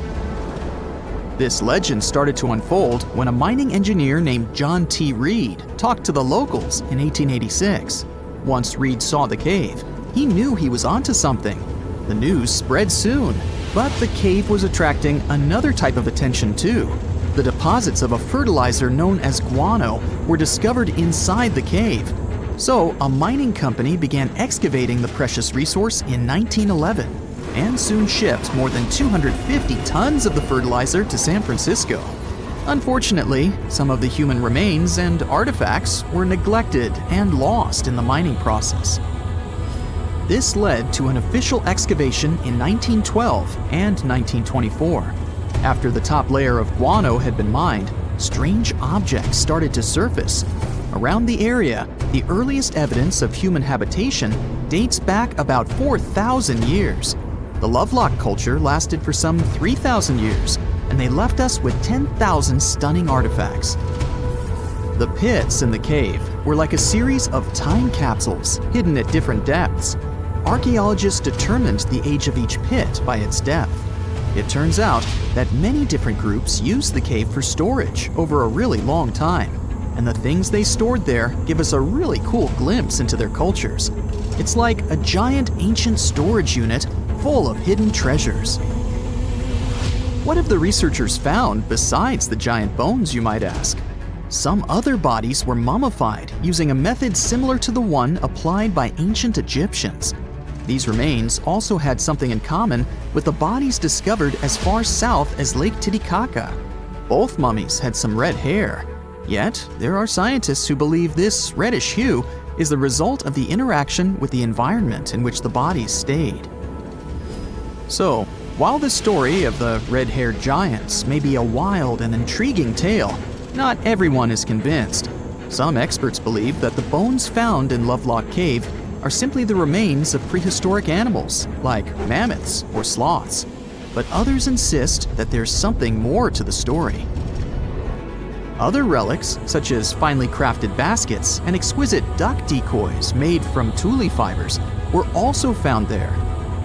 This legend started to unfold when a mining engineer named John T. Reed talked to the locals in 1886. Once Reed saw the cave, he knew he was onto something. The news spread soon, but the cave was attracting another type of attention too. The deposits of a fertilizer known as guano were discovered inside the cave. So a mining company began excavating the precious resource in 1911 and soon shipped more than 250 tons of the fertilizer to San Francisco. Unfortunately, some of the human remains and artifacts were neglected and lost in the mining process. This led to an official excavation in 1912 and 1924. After the top layer of guano had been mined, strange objects started to surface. Around the area, the earliest evidence of human habitation dates back about 4,000 years. The Lovelock culture lasted for some 3,000 years, and they left us with 10,000 stunning artifacts. The pits in the cave were like a series of time capsules hidden at different depths. Archaeologists determined the age of each pit by its depth. It turns out that many different groups used the cave for storage over a really long time, and the things they stored there give us a really cool glimpse into their cultures. It's like a giant ancient storage unit full of hidden treasures. What have the researchers found besides the giant bones, you might ask? Some other bodies were mummified using a method similar to the one applied by ancient Egyptians. These remains also had something in common with the bodies discovered as far south as Lake Titicaca. Both mummies had some red hair, yet there are scientists who believe this reddish hue is the result of the interaction with the environment in which the bodies stayed. So, while the story of the red-haired giants may be a wild and intriguing tale, not everyone is convinced. Some experts believe that the bones found in Lovelock Cave are simply the remains of prehistoric animals, like mammoths or sloths. But others insist that there's something more to the story. Other relics, such as finely crafted baskets and exquisite duck decoys made from tule fibers, were also found there.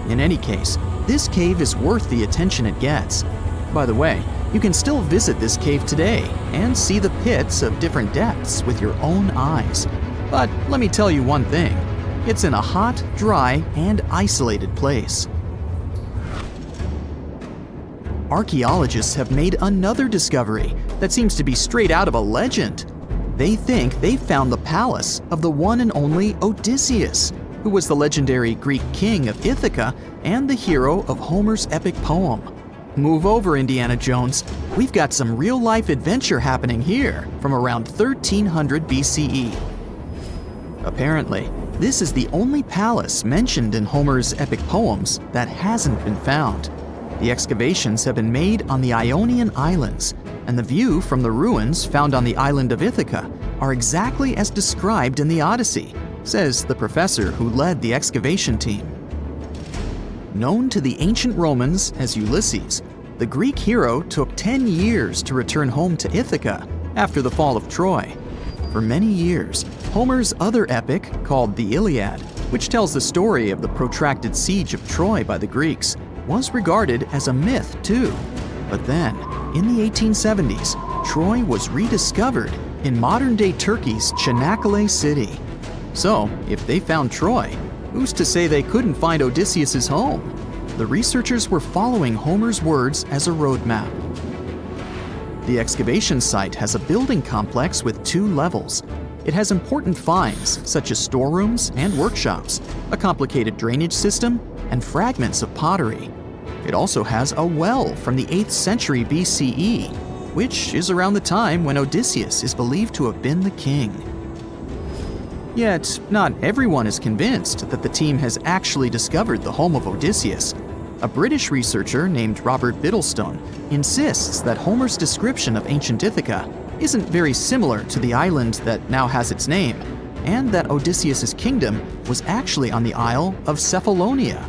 In any case, this cave is worth the attention it gets. By the way, you can still visit this cave today and see the pits of different depths with your own eyes. But let me tell you one thing. It's in a hot, dry, and isolated place. Archaeologists have made another discovery that seems to be straight out of a legend. They think they found the palace of the one and only Odysseus, who was the legendary Greek king of Ithaca and the hero of Homer's epic poem. Move over, Indiana Jones. We've got some real-life adventure happening here from around 1300 BCE. Apparently, this is the only palace mentioned in Homer's epic poems that hasn't been found. The excavations have been made on the Ionian Islands, and the view from the ruins found on the island of Ithaca are exactly as described in the Odyssey, says the professor who led the excavation team. Known to the ancient Romans as Ulysses, the Greek hero took 10 years to return home to Ithaca after the fall of Troy. For many years, Homer's other epic, called the Iliad, which tells the story of the protracted siege of Troy by the Greeks, was regarded as a myth too. But then, in the 1870s, Troy was rediscovered in modern-day Turkey's Çanakkale city. So, if they found Troy, who's to say they couldn't find Odysseus's home? The researchers were following Homer's words as a roadmap. The excavation site has a building complex with 2 levels. It has important finds, such as storerooms and workshops, a complicated drainage system, and fragments of pottery. It also has a well from the 8th century BCE, which is around the time when Odysseus is believed to have been the king. Yet, not everyone is convinced that the team has actually discovered the home of Odysseus. A British researcher named Robert Biddlestone insists that Homer's description of ancient Ithaca isn't very similar to the island that now has its name, and that Odysseus's kingdom was actually on the Isle of Cephalonia.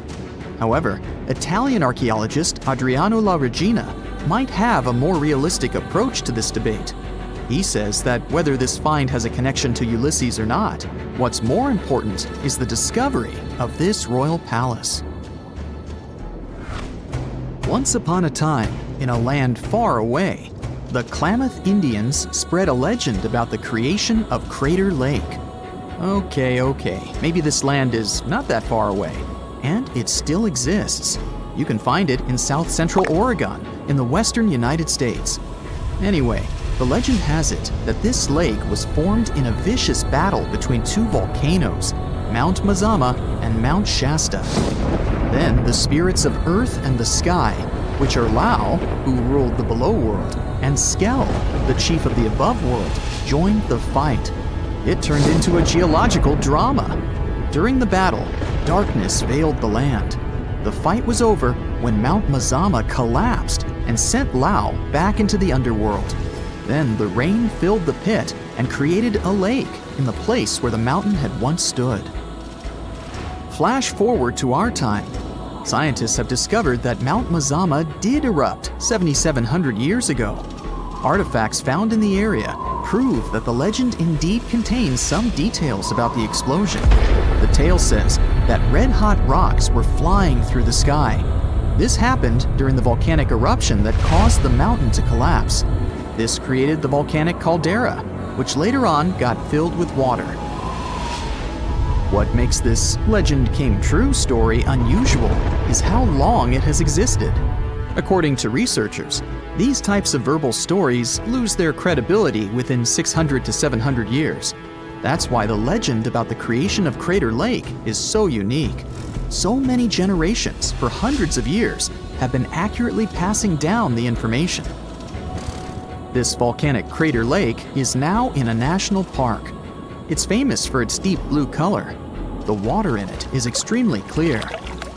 However, Italian archaeologist Adriano La Regina might have a more realistic approach to this debate. He says that whether this find has a connection to Ulysses or not, what's more important is the discovery of this royal palace. Once upon a time, in a land far away, the Klamath Indians spread a legend about the creation of Crater Lake. Okay, maybe this land is not that far away, and it still exists. You can find it in south central Oregon, in the western United States. Anyway, the legend has it that this lake was formed in a vicious battle between two volcanoes, Mount Mazama and Mount Shasta. Then the spirits of earth and the sky, which are Lao, who ruled the below world, and Skell, the chief of the above world, joined the fight. It turned into a geological drama. During the battle, darkness veiled the land. The fight was over when Mount Mazama collapsed and sent Lao back into the underworld. Then the rain filled the pit and created a lake in the place where the mountain had once stood. Flash forward to our time. Scientists have discovered that Mount Mazama did erupt 7,700 years ago. Artifacts found in the area prove that the legend indeed contains some details about the explosion. The tale says that red-hot rocks were flying through the sky. This happened during the volcanic eruption that caused the mountain to collapse. This created the volcanic caldera, which later on got filled with water. What makes this legend came true story unusual is how long it has existed. According to researchers, these types of verbal stories lose their credibility within 600 to 700 years. That's why the legend about the creation of Crater Lake is so unique. So many generations, for hundreds of years, have been accurately passing down the information. This volcanic crater lake is now in a national park. It's famous for its deep blue color. The water in it is extremely clear.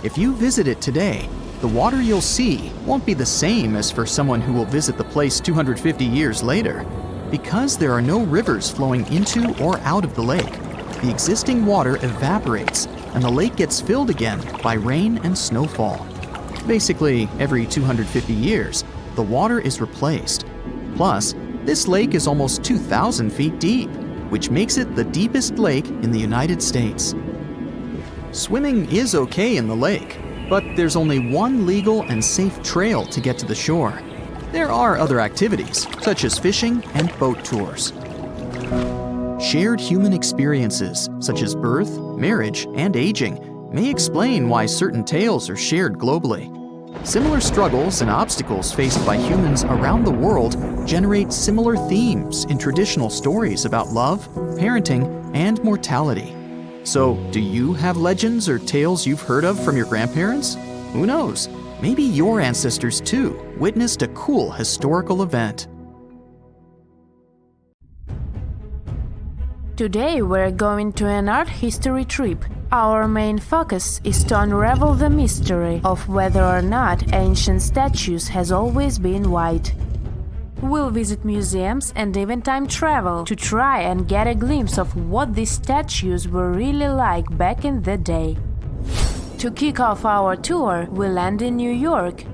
If you visit it today, the water you'll see won't be the same as for someone who will visit the place 250 years later. Because there are no rivers flowing into or out of the lake, the existing water evaporates and the lake gets filled again by rain and snowfall. Basically, every 250 years, the water is replaced. Plus, this lake is almost 2,000 feet deep, which makes it the deepest lake in the United States. Swimming is okay in the lake, but there's only one legal and safe trail to get to the shore. There are other activities, such as fishing and boat tours. Shared human experiences, such as birth, marriage, and aging, may explain why certain tales are shared globally. Similar struggles and obstacles faced by humans around the world generate similar themes in traditional stories about love, parenting, and mortality. So, do you have legends or tales you've heard of from your grandparents? Who knows? Maybe your ancestors too witnessed a cool historical event. Today we're going to an art history trip. Our main focus is to unravel the mystery of whether or not ancient statues has always been white. We'll visit museums and even time travel to try and get a glimpse of what these statues were really like back in the day. To kick off our tour, we land in New York.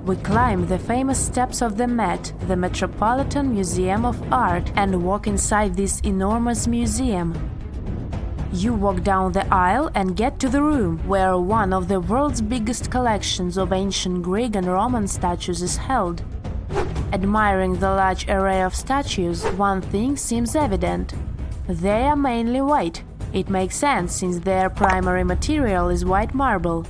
We climb the famous steps of the Met, the Metropolitan Museum of Art, and walk inside this enormous museum. You walk down the aisle and get to the room where one of the world's biggest collections of ancient Greek and Roman statues is held. Admiring the large array of statues, one thing seems evident. They are mainly white. It makes sense since their primary material is white marble.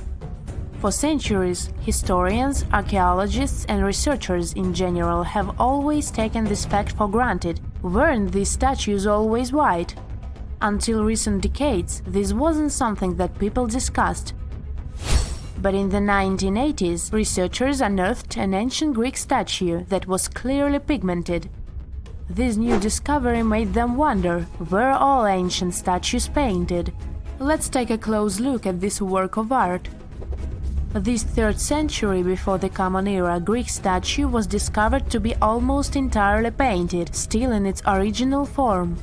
For centuries, historians, archaeologists, and researchers in general have always taken this fact for granted. Weren't these statues always white? Until recent decades, this wasn't something that people discussed. But in the 1980s, researchers unearthed an ancient Greek statue that was clearly pigmented. This new discovery made them wonder, were all ancient statues painted? Let's take a close look at this work of art. This 3rd century before the Common Era Greek statue was discovered to be almost entirely painted, still in its original form.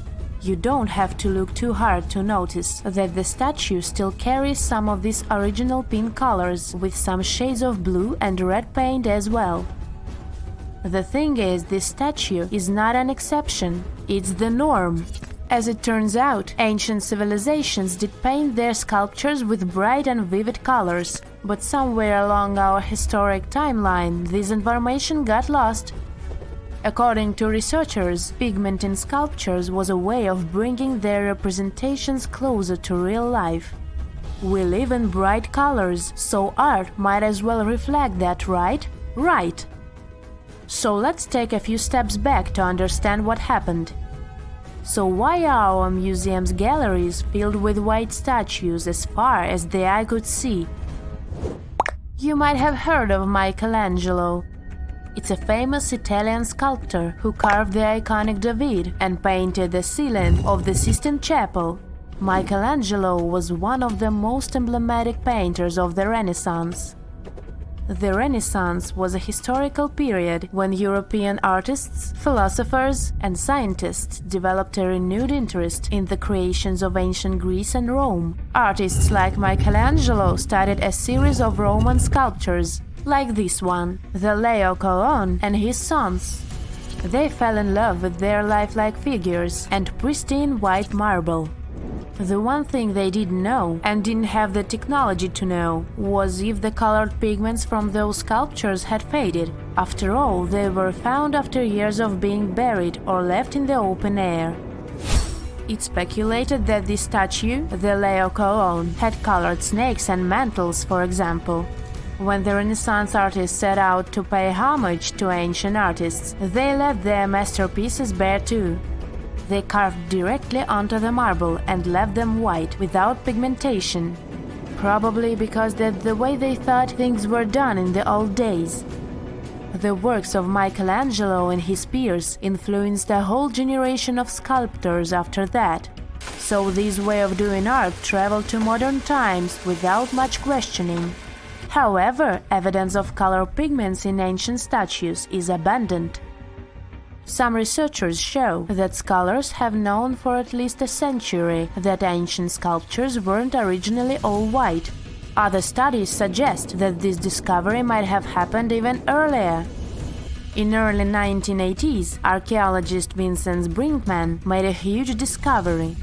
You don't have to look too hard to notice that the statue still carries some of these original pink colors, with some shades of blue and red paint as well. The thing is, this statue is not an exception, it's the norm. As it turns out, ancient civilizations did paint their sculptures with bright and vivid colors, but somewhere along our historic timeline, this information got lost. According to researchers, pigment in sculptures was a way of bringing their representations closer to real life. We live in bright colors, so art might as well reflect that, right? Right! So let's take a few steps back to understand what happened. So why are our museum's galleries filled with white statues as far as the eye could see? You might have heard of Michelangelo. It's a famous Italian sculptor who carved the iconic David and painted the ceiling of the Sistine Chapel. Michelangelo was one of the most emblematic painters of the Renaissance. The Renaissance was a historical period when European artists, philosophers, and scientists developed a renewed interest in the creations of ancient Greece and Rome. Artists like Michelangelo studied a series of Roman sculptures, like this one, the Leo Colon and his sons. They fell in love with their lifelike figures and pristine white marble. The one thing they didn't know, and didn't have the technology to know, was if the colored pigments from those sculptures had faded. After all, they were found after years of being buried or left in the open air. It's speculated that this statue, the Leo Colon, had colored snakes and mantles, for example. When the Renaissance artists set out to pay homage to ancient artists, they left their masterpieces bare too. They carved directly onto the marble and left them white, without pigmentation. Probably because that's the way they thought things were done in the old days. The works of Michelangelo and his peers influenced a whole generation of sculptors after that. So this way of doing art traveled to modern times without much questioning. However, evidence of color pigments in ancient statues is abundant. Some researchers show that scholars have known for at least a century that ancient sculptures weren't originally all white. Other studies suggest that this discovery might have happened even earlier. In early 1980s, archaeologist Vincent Brinkmann made a huge discovery.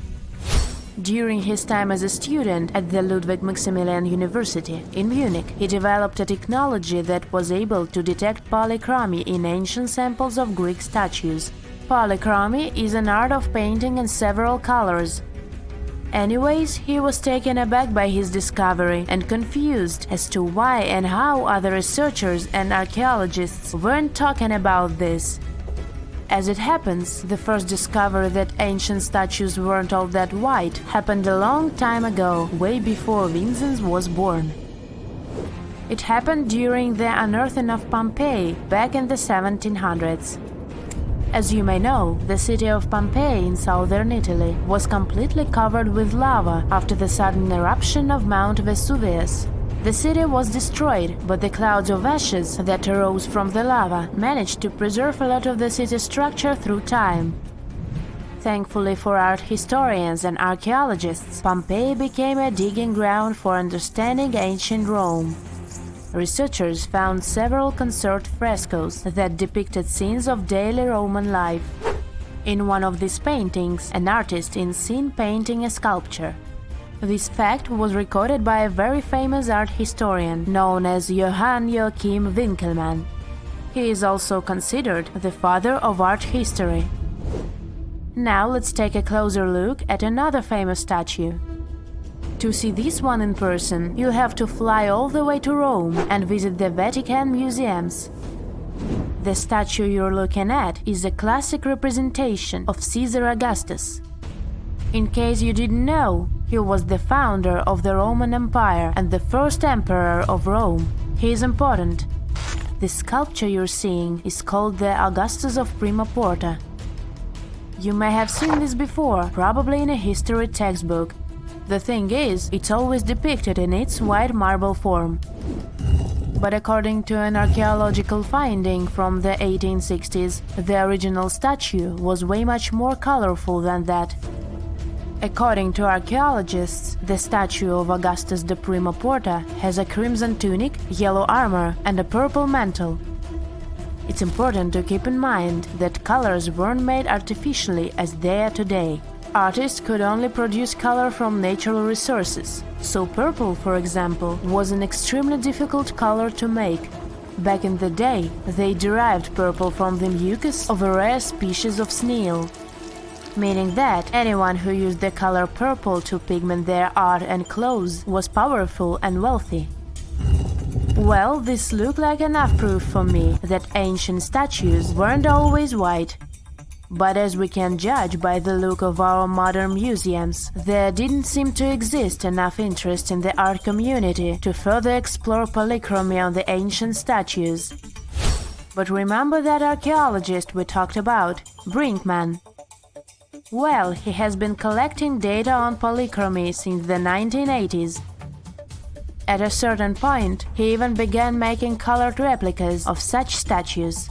During his time as a student at the Ludwig Maximilian University in Munich, he developed a technology that was able to detect polychromy in ancient samples of Greek statues. Polychromy is an art of painting in several colors. Anyways, he was taken aback by his discovery and confused as to why and how other researchers and archaeologists weren't talking about this. As it happens, the first discovery that ancient statues weren't all that white happened a long time ago, way before Vincent was born. It happened during the unearthing of Pompeii back in the 1700s. As you may know, the city of Pompeii in southern Italy was completely covered with lava after the sudden eruption of Mount Vesuvius. The city was destroyed, but the clouds of ashes that arose from the lava managed to preserve a lot of the city's structure through time. Thankfully for art historians and archaeologists, Pompeii became a digging ground for understanding ancient Rome. Researchers found several conserved frescoes that depicted scenes of daily Roman life. In one of these paintings, an artist is seen painting a sculpture. This fact was recorded by a very famous art historian known as Johann Joachim Winckelmann. He is also considered the father of art history. Now let's take a closer look at another famous statue. To see this one in person, you'll have to fly all the way to Rome and visit the Vatican museums. The statue you're looking at is a classic representation of Caesar Augustus. In case you didn't know, he was the founder of the Roman Empire and the first emperor of Rome. He is important. The sculpture you're seeing is called the Augustus of Prima Porta. You may have seen this before, probably in a history textbook. The thing is, it's always depicted in its white marble form. But according to an archaeological finding from the 1860s, the original statue was way much more colorful than that. According to archaeologists, the statue of Augustus de Prima Porta has a crimson tunic, yellow armor, and a purple mantle. It's important to keep in mind that colors weren't made artificially as they are today. Artists could only produce color from natural resources, so purple, for example, was an extremely difficult color to make. Back in the day, they derived purple from the mucus of a rare species of snail, meaning that anyone who used the color purple to pigment their art and clothes was powerful and wealthy. Well, this looked like enough proof for me that ancient statues weren't always white. But as we can judge by the look of our modern museums, there didn't seem to exist enough interest in the art community to further explore polychromy on the ancient statues. But remember that archaeologist we talked about, Brinkman? Well, he has been collecting data on polychromy since the 1980s. At a certain point, he even began making colored replicas of such statues.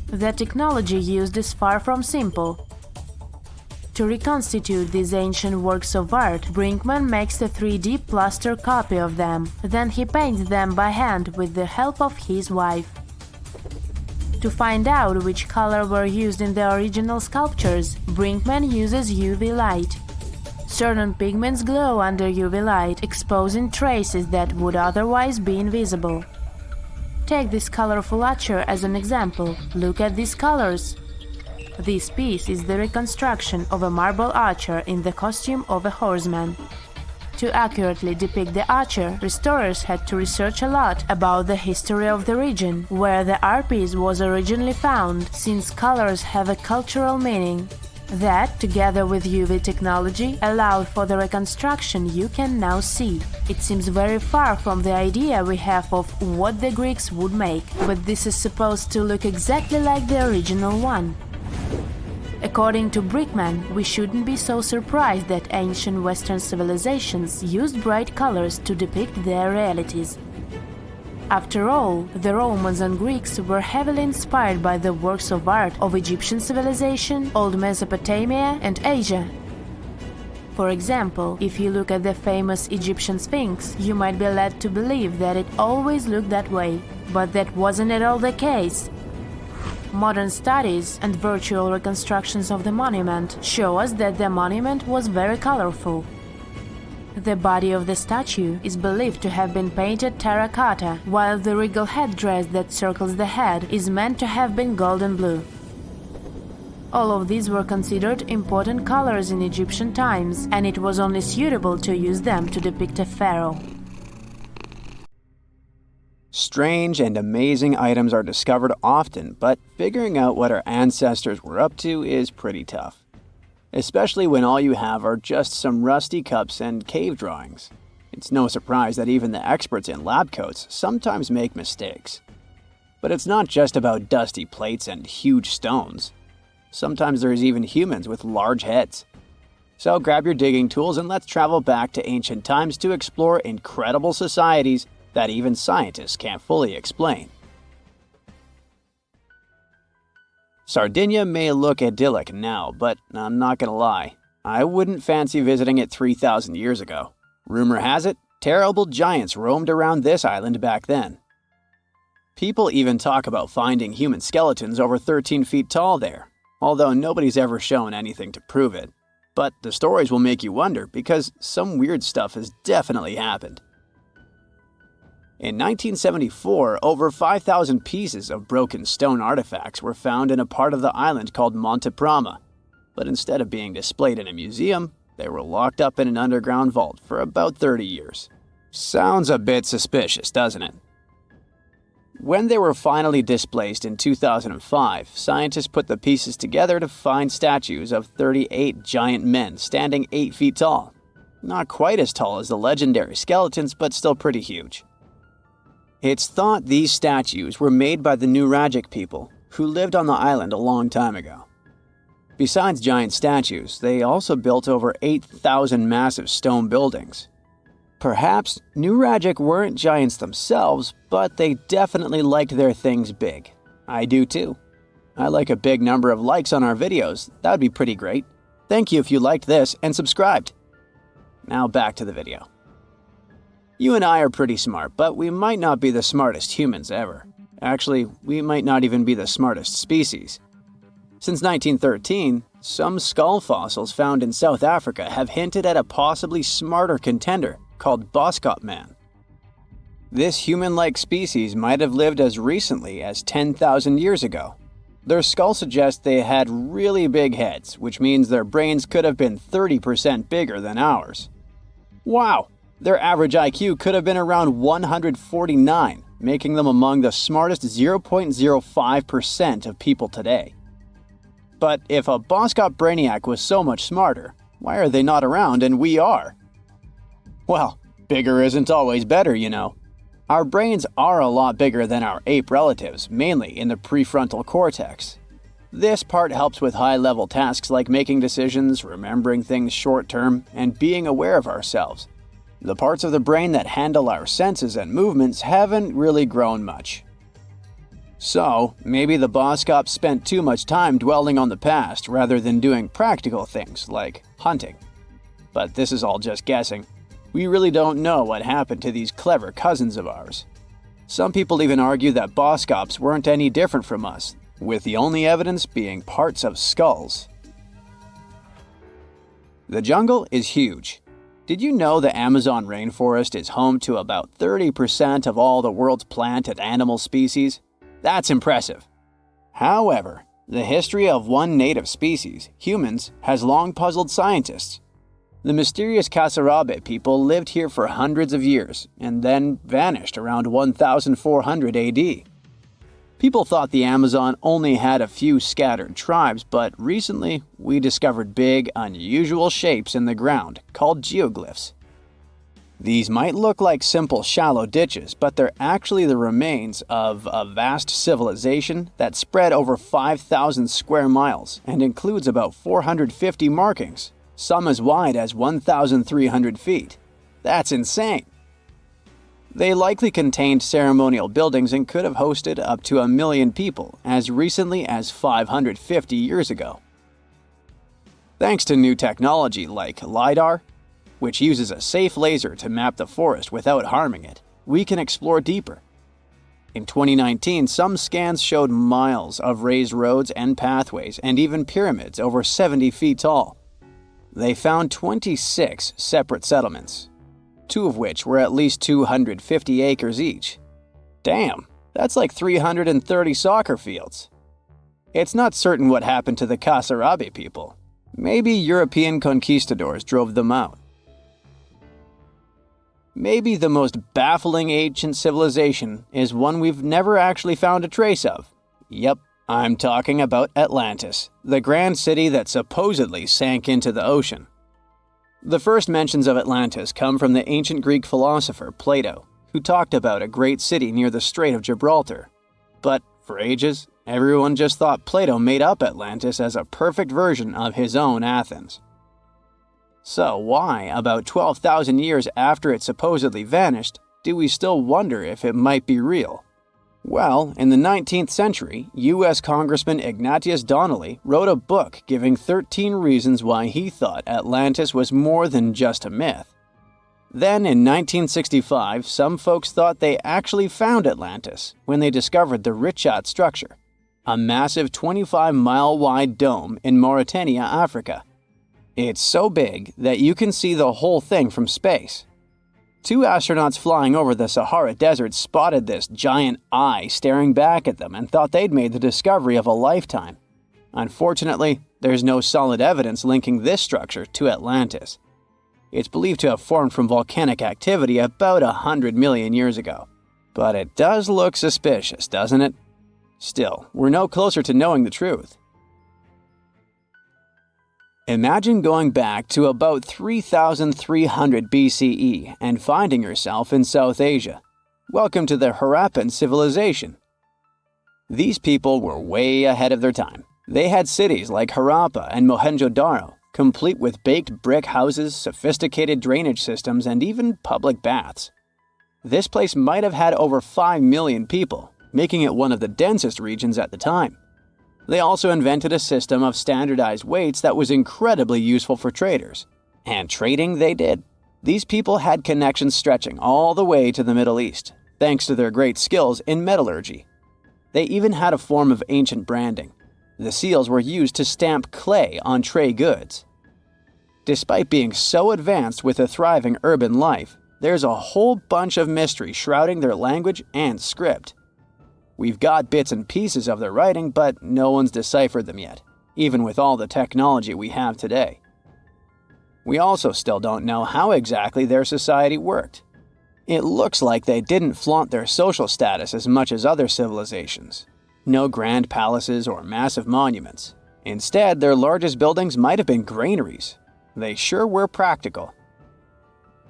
The technology used is far from simple. To reconstitute these ancient works of art, Brinkman makes a 3D plaster copy of them. Then he paints them by hand with the help of his wife. To find out which color were used in the original sculptures, Brinkman uses UV light. Certain pigments glow under UV light, exposing traces that would otherwise be invisible. Take this colorful archer as an example. Look at these colors. This piece is the reconstruction of a marble archer in the costume of a horseman. To accurately depict the archer, restorers had to research a lot about the history of the region where the art piece was originally found, since colors have a cultural meaning. That, together with UV technology, allowed for the reconstruction you can now see. It seems very far from the idea we have of what the Greeks would make, but this is supposed to look exactly like the original one. According to Brinkman, we shouldn't be so surprised that ancient Western civilizations used bright colors to depict their realities. After all, the Romans and Greeks were heavily inspired by the works of art of Egyptian civilization, Old Mesopotamia, and Asia. For example, if you look at the famous Egyptian Sphinx, you might be led to believe that it always looked that way, but that wasn't at all the case. Modern studies and virtual reconstructions of the monument show us that the monument was very colorful. The body of the statue is believed to have been painted terracotta, while the regal headdress that circles the head is meant to have been golden blue. All of these were considered important colors in Egyptian times, and it was only suitable to use them to depict a pharaoh. Strange and amazing items are discovered often, but figuring out what our ancestors were up to is pretty tough. Especially when all you have are just some rusty cups and cave drawings. It's no surprise that even the experts in lab coats sometimes make mistakes. But it's not just about dusty plates and huge stones. Sometimes there's even humans with large heads. So grab your digging tools and let's travel back to ancient times to explore incredible societies that even scientists can't fully explain. Sardinia may look idyllic now, but I'm not gonna lie, I wouldn't fancy visiting it 3,000 years ago. Rumor has it, terrible giants roamed around this island back then. People even talk about finding human skeletons over 13 feet tall there, although nobody's ever shown anything to prove it. But the stories will make you wonder because some weird stuff has definitely happened. In 1974, over 5,000 pieces of broken stone artifacts were found in a part of the island called Monte Prama, but instead of being displayed in a museum, they were locked up in an underground vault for about 30 years. Sounds a bit suspicious, doesn't it? When they were finally displaced in 2005, scientists put the pieces together to find statues of 38 giant men standing 8 feet tall. Not quite as tall as the legendary skeletons, but still pretty huge. It's thought these statues were made by the Nuragic people, who lived on the island a long time ago. Besides giant statues, they also built over 8,000 massive stone buildings. Perhaps Nuragic weren't giants themselves, but they definitely liked their things big. I do too. I like a big number of likes on our videos. That would be pretty great. Thank you if you liked this and subscribed. Now back to the video. You and I are pretty smart, but we might not be the smartest humans ever. Actually, we might not even be the smartest species. Since 1913, some skull fossils found in South Africa have hinted at a possibly smarter contender called Boskop man. This human-like species might have lived as recently as 10,000 years ago. Their skull suggests they had really big heads, which means their brains could have been 30% bigger than ours. Wow! Their average IQ could have been around 149, making them among the smartest 0.05% of people today. But if a Boskop brainiac was so much smarter, why are they not around and we are? Well, bigger isn't always better, you know. Our brains are a lot bigger than our ape relatives, mainly in the prefrontal cortex. This part helps with high-level tasks like making decisions, remembering things short-term, and being aware of ourselves. The parts of the brain that handle our senses and movements haven't really grown much. So, maybe the Boskops spent too much time dwelling on the past rather than doing practical things like hunting. But this is all just guessing. We really don't know what happened to these clever cousins of ours. Some people even argue that Boskops weren't any different from us, with the only evidence being parts of skulls. The jungle is huge. Did you know the Amazon rainforest is home to about 30% of all the world's plant and animal species? That's impressive. However, the history of one native species, humans, has long puzzled scientists. The mysterious Kasarabe people lived here for hundreds of years and then vanished around 1400 AD. People thought the Amazon only had a few scattered tribes, but recently we discovered big, unusual shapes in the ground called geoglyphs. These might look like simple shallow ditches, but they're actually the remains of a vast civilization that spread over 5,000 square miles and includes about 450 markings, some as wide as 1,300 feet. That's insane! They likely contained ceremonial buildings and could have hosted up to 1 million people as recently as 550 years ago. Thanks to new technology like LiDAR, which uses a safe laser to map the forest without harming it, we can explore deeper. In 2019, some scans showed miles of raised roads and pathways and even pyramids over 70 feet tall. They found 26 separate settlements, 2 of which were at least 250 acres each. Damn, that's like 330 soccer fields. It's not certain what happened to the Kasarabe people. Maybe European conquistadors drove them out. Maybe the most baffling ancient civilization is one we've never actually found a trace of. Yep, I'm talking about Atlantis, the grand city that supposedly sank into the ocean. The first mentions of Atlantis come from the ancient Greek philosopher Plato, who talked about a great city near the Strait of Gibraltar. But for ages, everyone just thought Plato made up Atlantis as a perfect version of his own Athens. So why, about 12,000 years after it supposedly vanished, do we still wonder if it might be real? Well, in the 19th century, U.S. Congressman Ignatius Donnelly wrote a book giving 13 reasons why he thought Atlantis was more than just a myth. Then, in 1965, some folks thought they actually found Atlantis when they discovered the Richat structure, a massive 25-mile-wide dome in Mauritania, Africa. It's so big that you can see the whole thing from space. 2 astronauts flying over the Sahara Desert spotted this giant eye staring back at them and thought they'd made the discovery of a lifetime. Unfortunately, there's no solid evidence linking this structure to Atlantis. It's believed to have formed from volcanic activity about 100 million years ago. But it does look suspicious, doesn't it? Still, we're no closer to knowing the truth. Imagine going back to about 3,300 BCE and finding yourself in South Asia. Welcome to the Harappan civilization. These people were way ahead of their time. They had cities like Harappa and Mohenjo-Daro, complete with baked brick houses, sophisticated drainage systems, and even public baths. This place might have had over 5 million people, making it one of the densest regions at the time. They also invented a system of standardized weights that was incredibly useful for traders. And trading they did. These people had connections stretching all the way to the Middle East, thanks to their great skills in metallurgy. They even had a form of ancient branding. The seals were used to stamp clay on trade goods. Despite being so advanced with a thriving urban life, there's a whole bunch of mystery shrouding their language and script. We've got bits and pieces of their writing, but no one's deciphered them yet, even with all the technology we have today. We also still don't know how exactly their society worked. It looks like they didn't flaunt their social status as much as other civilizations. No grand palaces or massive monuments. Instead, their largest buildings might have been granaries. They sure were practical.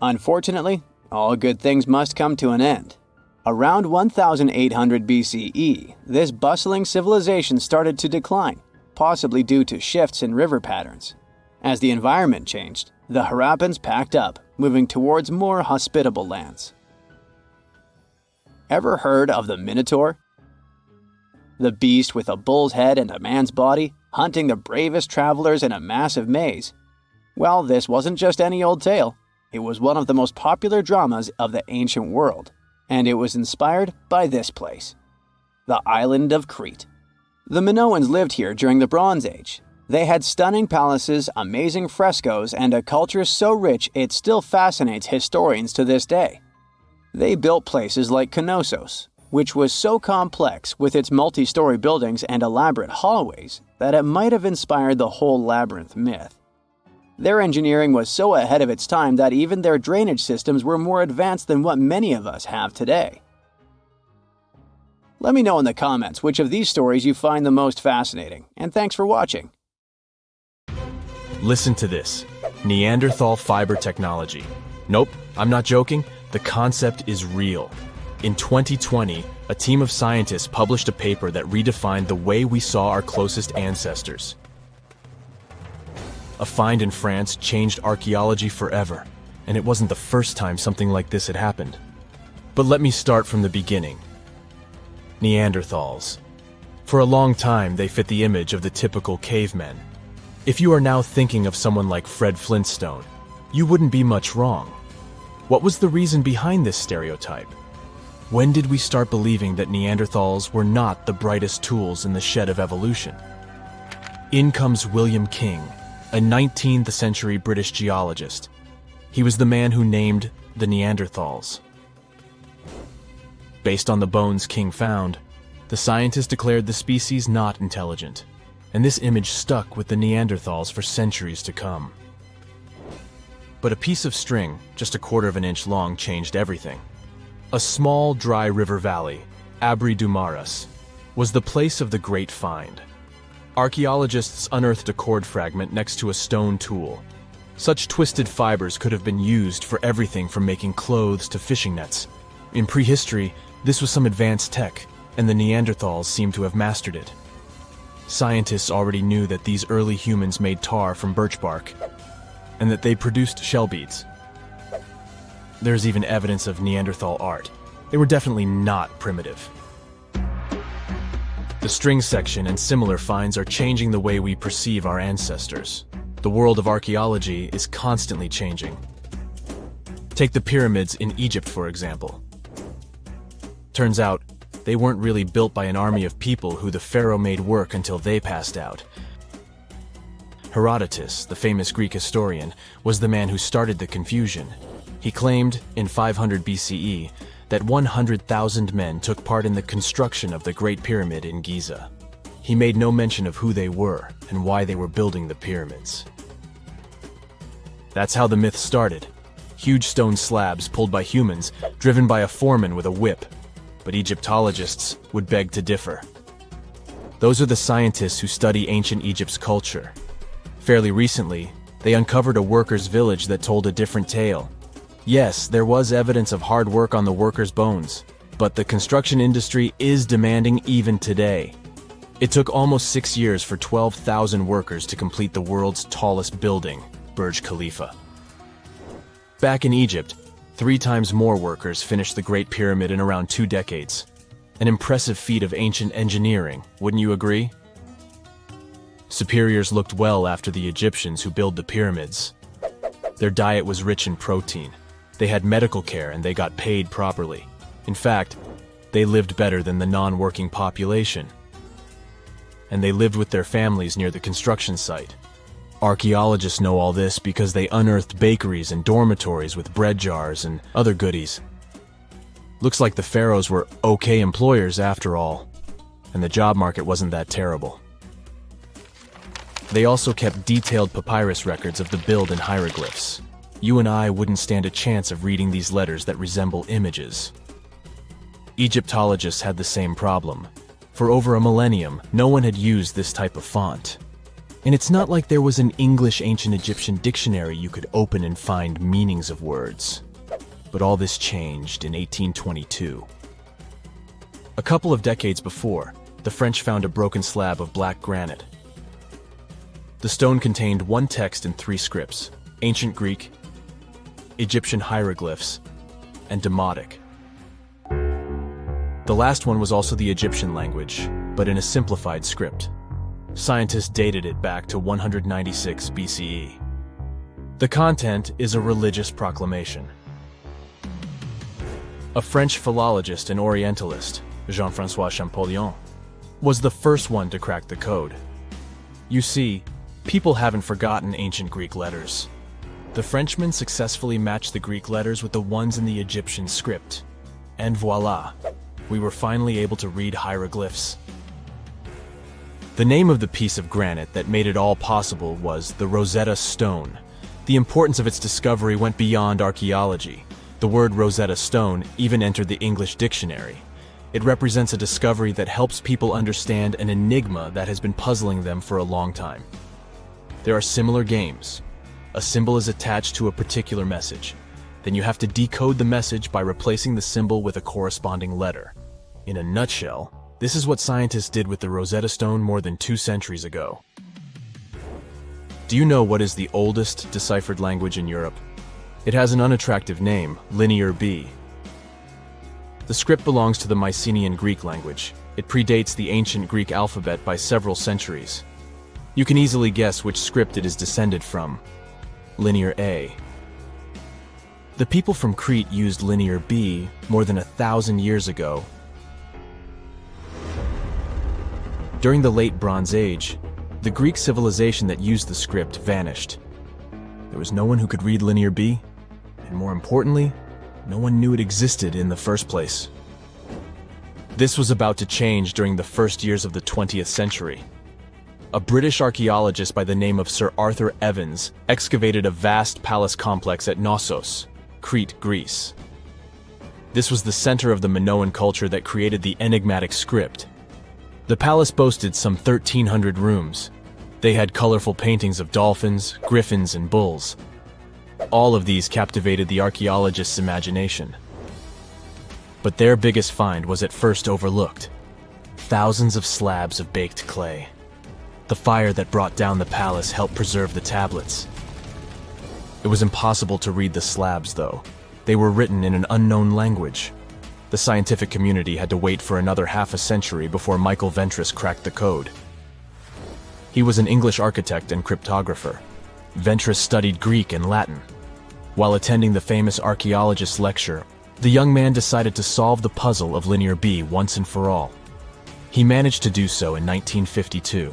Unfortunately, all good things must come to an end. Around 1800 BCE, this bustling civilization started to decline, possibly due to shifts in river patterns. As the environment changed, the Harappans packed up, moving towards more hospitable lands. Ever heard of the Minotaur? The beast with a bull's head and a man's body, hunting the bravest travelers in a massive maze. Well, this wasn't just any old tale. It was one of the most popular dramas of the ancient world, and it was inspired by this place, the island of Crete. The Minoans lived here during the Bronze Age. They had stunning palaces, amazing frescoes, and a culture so rich it still fascinates historians to this day. They built places like Knossos, which was so complex with its multi-story buildings and elaborate hallways that it might have inspired the whole labyrinth myth. Their engineering was so ahead of its time that even their drainage systems were more advanced than what many of us have today. Let me know in the comments which of these stories you find the most fascinating, and thanks for watching. Listen to this. Neanderthal fiber technology. Nope, I'm not joking. The concept is real. In 2020, a team of scientists published a paper that redefined the way we saw our closest ancestors. A find in France changed archaeology forever, and it wasn't the first time something like this had happened. But let me start from the beginning. Neanderthals. For a long time, they fit the image of the typical cavemen. If you are now thinking of someone like Fred Flintstone, you wouldn't be much wrong. What was the reason behind this stereotype? When did we start believing that Neanderthals were not the brightest tools in the shed of evolution? In comes William King, a 19th century British geologist. He was the man who named the Neanderthals. Based on the bones King found, the scientist declared the species not intelligent, and this image stuck with the Neanderthals for centuries to come. But a piece of string, just 1/4 of an inch long, changed everything. A small, dry river valley, Abri du Maras, was the place of the great find. Archaeologists unearthed a cord fragment next to a stone tool. Such twisted fibers could have been used for everything from making clothes to fishing nets. In prehistory, this was some advanced tech, and the Neanderthals seemed to have mastered it. Scientists already knew that these early humans made tar from birch bark, and that they produced shell beads. There's even evidence of Neanderthal art. They were definitely not primitive. The string section and similar finds are changing the way we perceive our ancestors. The world of archaeology is constantly changing. Take the pyramids in Egypt, for example. Turns out, they weren't really built by an army of people who the pharaoh made work until they passed out. Herodotus, the famous Greek historian, was the man who started the confusion. He claimed, in 500 BCE, that 100,000 men took part in the construction of the Great Pyramid in Giza. He made no mention of who they were and why they were building the pyramids. That's how the myth started. Huge stone slabs pulled by humans, driven by a foreman with a whip. But Egyptologists would beg to differ. Those are the scientists who study ancient Egypt's culture. Fairly recently, they uncovered a workers' village that told a different tale. Yes, there was evidence of hard work on the workers' bones, but the construction industry is demanding even today. It took almost 6 years for 12,000 workers to complete the world's tallest building, Burj Khalifa. Back in Egypt, 3 times more workers finished the Great Pyramid in around 2 decades. An impressive feat of ancient engineering, wouldn't you agree? Superiors looked well after the Egyptians who built the pyramids. Their diet was rich in protein. They had medical care and they got paid properly. In fact, They lived better than the non-working population. And they lived with their families near the construction site. Archaeologists know all this because they unearthed bakeries and dormitories with bread jars and other goodies. Looks like the pharaohs were okay employers after all, and the job market wasn't that terrible. They also kept detailed papyrus records of the build and hieroglyphs. You and I wouldn't stand a chance of reading these letters that resemble images. Egyptologists had the same problem. For over a millennium, no one had used this type of font. And it's not like there was an English ancient Egyptian dictionary you could open and find meanings of words. But all this changed in 1822. A couple of decades before, the French found a broken slab of black granite. The stone contained one text in 3 scripts: Ancient Greek, Egyptian hieroglyphs, and Demotic. The last one was also the Egyptian language, but in a simplified script. Scientists dated it back to 196 BCE. The content is a religious proclamation. A French philologist and Orientalist, Jean-François Champollion, was the first one to crack the code. You see, people haven't forgotten ancient Greek letters. The Frenchman successfully matched the Greek letters with the ones in the Egyptian script. And voila, we were finally able to read hieroglyphs. The name of the piece of granite that made it all possible was the Rosetta Stone. The importance of its discovery went beyond archaeology. The word Rosetta Stone even entered the English dictionary. It represents a discovery that helps people understand an enigma that has been puzzling them for a long time. There are similar games. A symbol is attached to a particular message. Then you have to decode the message by replacing the symbol with a corresponding letter. In a nutshell, this is what scientists did with the Rosetta Stone more than 2 centuries ago. Do you know what is the oldest deciphered language in Europe? It has an unattractive name, Linear B. The script belongs to the Mycenaean Greek language. It predates the ancient Greek alphabet by several centuries. You can easily guess which script it is descended from. Linear A. The people from Crete used Linear B more than 1,000 years ago. During the Late Bronze Age, the Greek civilization that used the script vanished. There was no one who could read Linear B, and more importantly, no one knew it existed in the first place. This was about to change during the first years of the 20th century. A British archaeologist by the name of Sir Arthur Evans excavated a vast palace complex at Knossos, Crete, Greece. This was the center of the Minoan culture that created the enigmatic script. The palace boasted some 1,300 rooms. They had colorful paintings of dolphins, griffins, and bulls. All of these captivated the archaeologists' imagination. But their biggest find was at first overlooked: thousands of slabs of baked clay. The fire that brought down the palace helped preserve the tablets. It was impossible to read the slabs, though. They were written in an unknown language. The scientific community had to wait for another half a century before Michael Ventris cracked the code. He was an English architect and cryptographer. Ventris studied Greek and Latin. While attending the famous archaeologist lecture, the young man decided to solve the puzzle of Linear B once and for all. He managed to do so in 1952.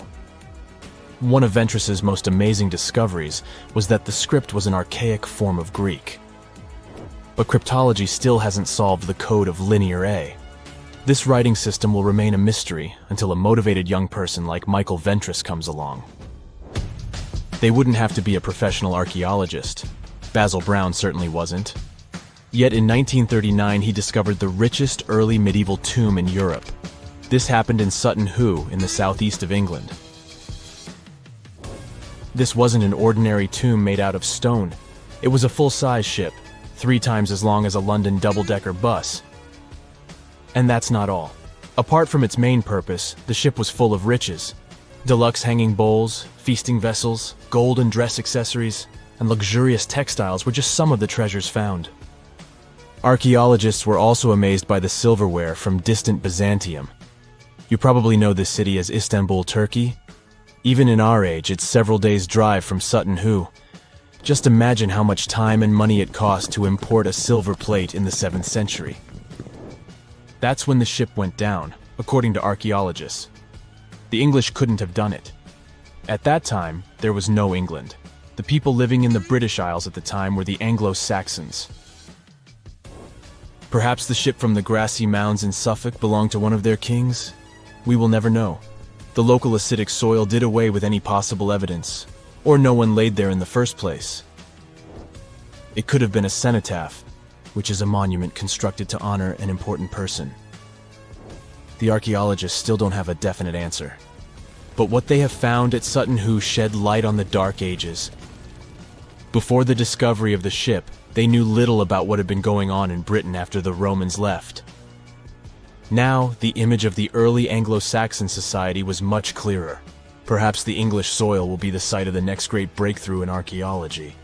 One of Ventris's most amazing discoveries was that the script was an archaic form of Greek. But cryptology still hasn't solved the code of Linear A. This writing system will remain a mystery until a motivated young person like Michael Ventris comes along. They wouldn't have to be a professional archaeologist. Basil Brown certainly wasn't. Yet in 1939 he discovered the richest early medieval tomb in Europe. This happened in Sutton Hoo in the southeast of England. This wasn't an ordinary tomb made out of stone. It was a full-size ship, 3 times as long as a London double-decker bus. And that's not all. Apart from its main purpose, the ship was full of riches. Deluxe hanging bowls, feasting vessels, gold and dress accessories, and luxurious textiles were just some of the treasures found. Archaeologists were also amazed by the silverware from distant Byzantium. You probably know this city as Istanbul, Turkey. Even in our age, it's several days' drive from Sutton Hoo. Just imagine how much time and money it cost to import a silver plate in the 7th century. That's when the ship went down, according to archaeologists. The English couldn't have done it. At that time, there was no England. The people living in the British Isles at the time were the Anglo-Saxons. Perhaps the ship from the grassy mounds in Suffolk belonged to one of their kings? We will never know. The local acidic soil did away with any possible evidence, or no one laid there in the first place. It could have been a cenotaph, which is a monument constructed to honor an important person. The archaeologists still don't have a definite answer. But what they have found at Sutton Hoo shed light on the Dark Ages. Before the discovery of the ship, they knew little about what had been going on in Britain after the Romans left. Now, the image of the early Anglo-Saxon society was much clearer. Perhaps the English soil will be the site of the next great breakthrough in archaeology.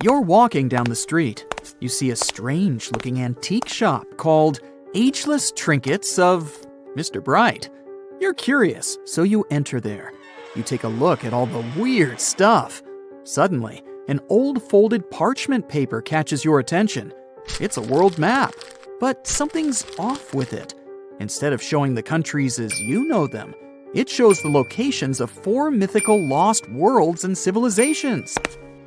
You're walking down the street. You see a strange-looking antique shop called Ageless Trinkets of Mr. Bright. You're curious, so you enter there. You take a look at all the weird stuff. Suddenly, an old folded parchment paper catches your attention. It's a world map, but something's off with it. Instead of showing the countries as you know them, it shows the locations of 4 mythical lost worlds and civilizations.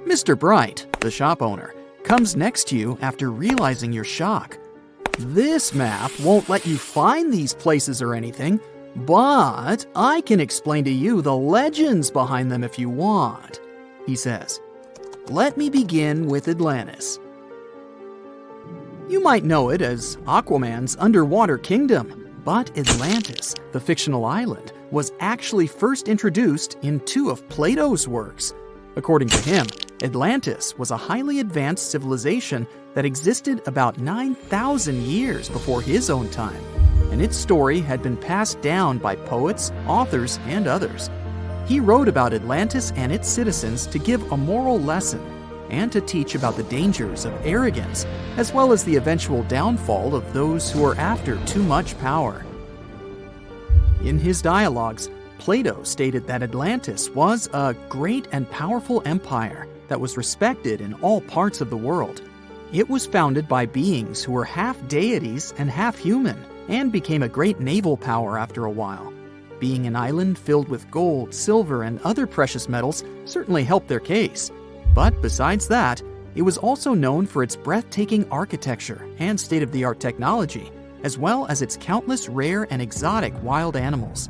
Mr. Bright, the shop owner, comes next to you after realizing your shock. This map won't let you find these places or anything, but I can explain to you the legends behind them if you want, he says. Let me begin with Atlantis. You might know it as Aquaman's underwater kingdom, but Atlantis, the fictional island, was actually first introduced in 2 of Plato's works. According to him, Atlantis was a highly advanced civilization that existed about 9,000 years before his own time, and its story had been passed down by poets, authors, and others. He wrote about Atlantis and its citizens to give a moral lesson and to teach about the dangers of arrogance, as well as the eventual downfall of those who are after too much power. In his dialogues, Plato stated that Atlantis was a great and powerful empire that was respected in all parts of the world. It was founded by beings who were half deities and half human, and became a great naval power after a while. Being an island filled with gold, silver, and other precious metals certainly helped their case. But besides that, it was also known for its breathtaking architecture and state-of-the-art technology, as well as its countless rare and exotic wild animals.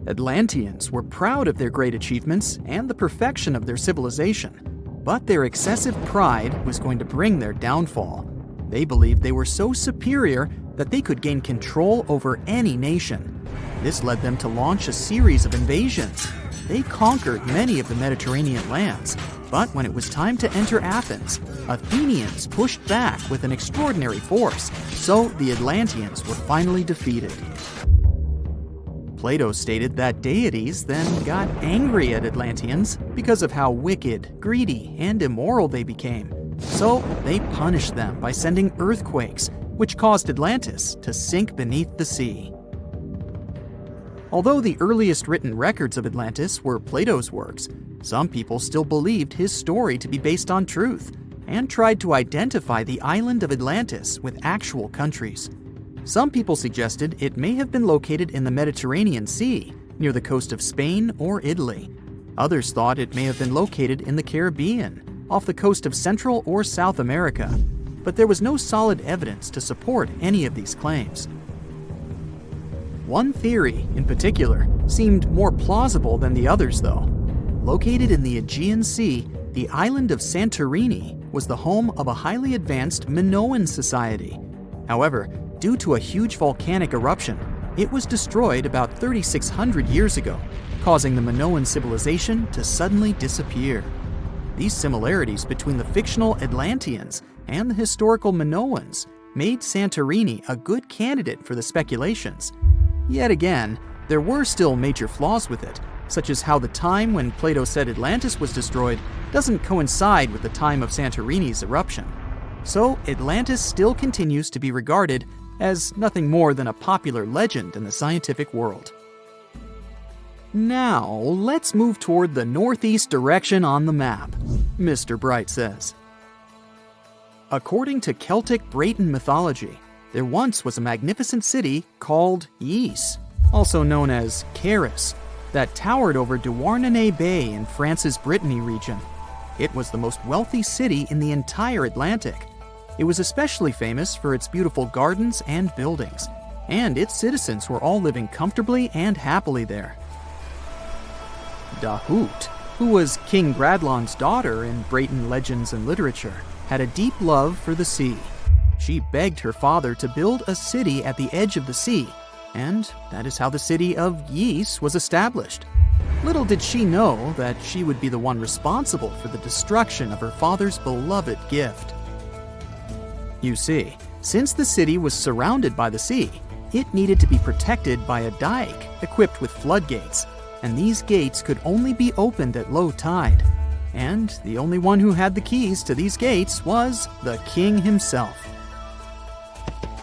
Atlanteans were proud of their great achievements and the perfection of their civilization, but their excessive pride was going to bring their downfall. They believed they were so superior that they could gain control over any nation. This led them to launch a series of invasions. They conquered many of the Mediterranean lands, but when it was time to enter Athens, Athenians pushed back with an extraordinary force, so the Atlanteans were finally defeated. Plato stated that deities then got angry at Atlanteans because of how wicked, greedy, and immoral they became. So they punished them by sending earthquakes, which caused Atlantis to sink beneath the sea. Although the earliest written records of Atlantis were Plato's works, some people still believed his story to be based on truth and tried to identify the island of Atlantis with actual countries. Some people suggested it may have been located in the Mediterranean Sea, near the coast of Spain or Italy. Others thought it may have been located in the Caribbean, off the coast of Central or South America, but there was no solid evidence to support any of these claims. One theory, in particular, seemed more plausible than the others, though. Located in the Aegean Sea, the island of Santorini was the home of a highly advanced Minoan society. However, due to a huge volcanic eruption, it was destroyed about 3,600 years ago, causing the Minoan civilization to suddenly disappear. These similarities between the fictional Atlanteans and the historical Minoans made Santorini a good candidate for the speculations. Yet again, there were still major flaws with it, such as how the time when Plato said Atlantis was destroyed doesn't coincide with the time of Santorini's eruption. So Atlantis still continues to be regarded as nothing more than a popular legend in the scientific world. Now, let's move toward the northeast direction on the map, Mr. Bright says. According to Celtic Breton mythology, there once was a magnificent city called Ys, also known as Caris, that towered over Douarnenez Bay in France's Brittany region. It was the most wealthy city in the entire Atlantic. It was especially famous for its beautiful gardens and buildings, and its citizens were all living comfortably and happily there. Dahut, who was King Gradlon's daughter in Breton legends and literature, had a deep love for the sea. She begged her father to build a city at the edge of the sea, and that is how the city of Ys was established. Little did she know that she would be the one responsible for the destruction of her father's beloved gift. You see, since the city was surrounded by the sea, it needed to be protected by a dike equipped with floodgates, and these gates could only be opened at low tide. And the only one who had the keys to these gates was the king himself.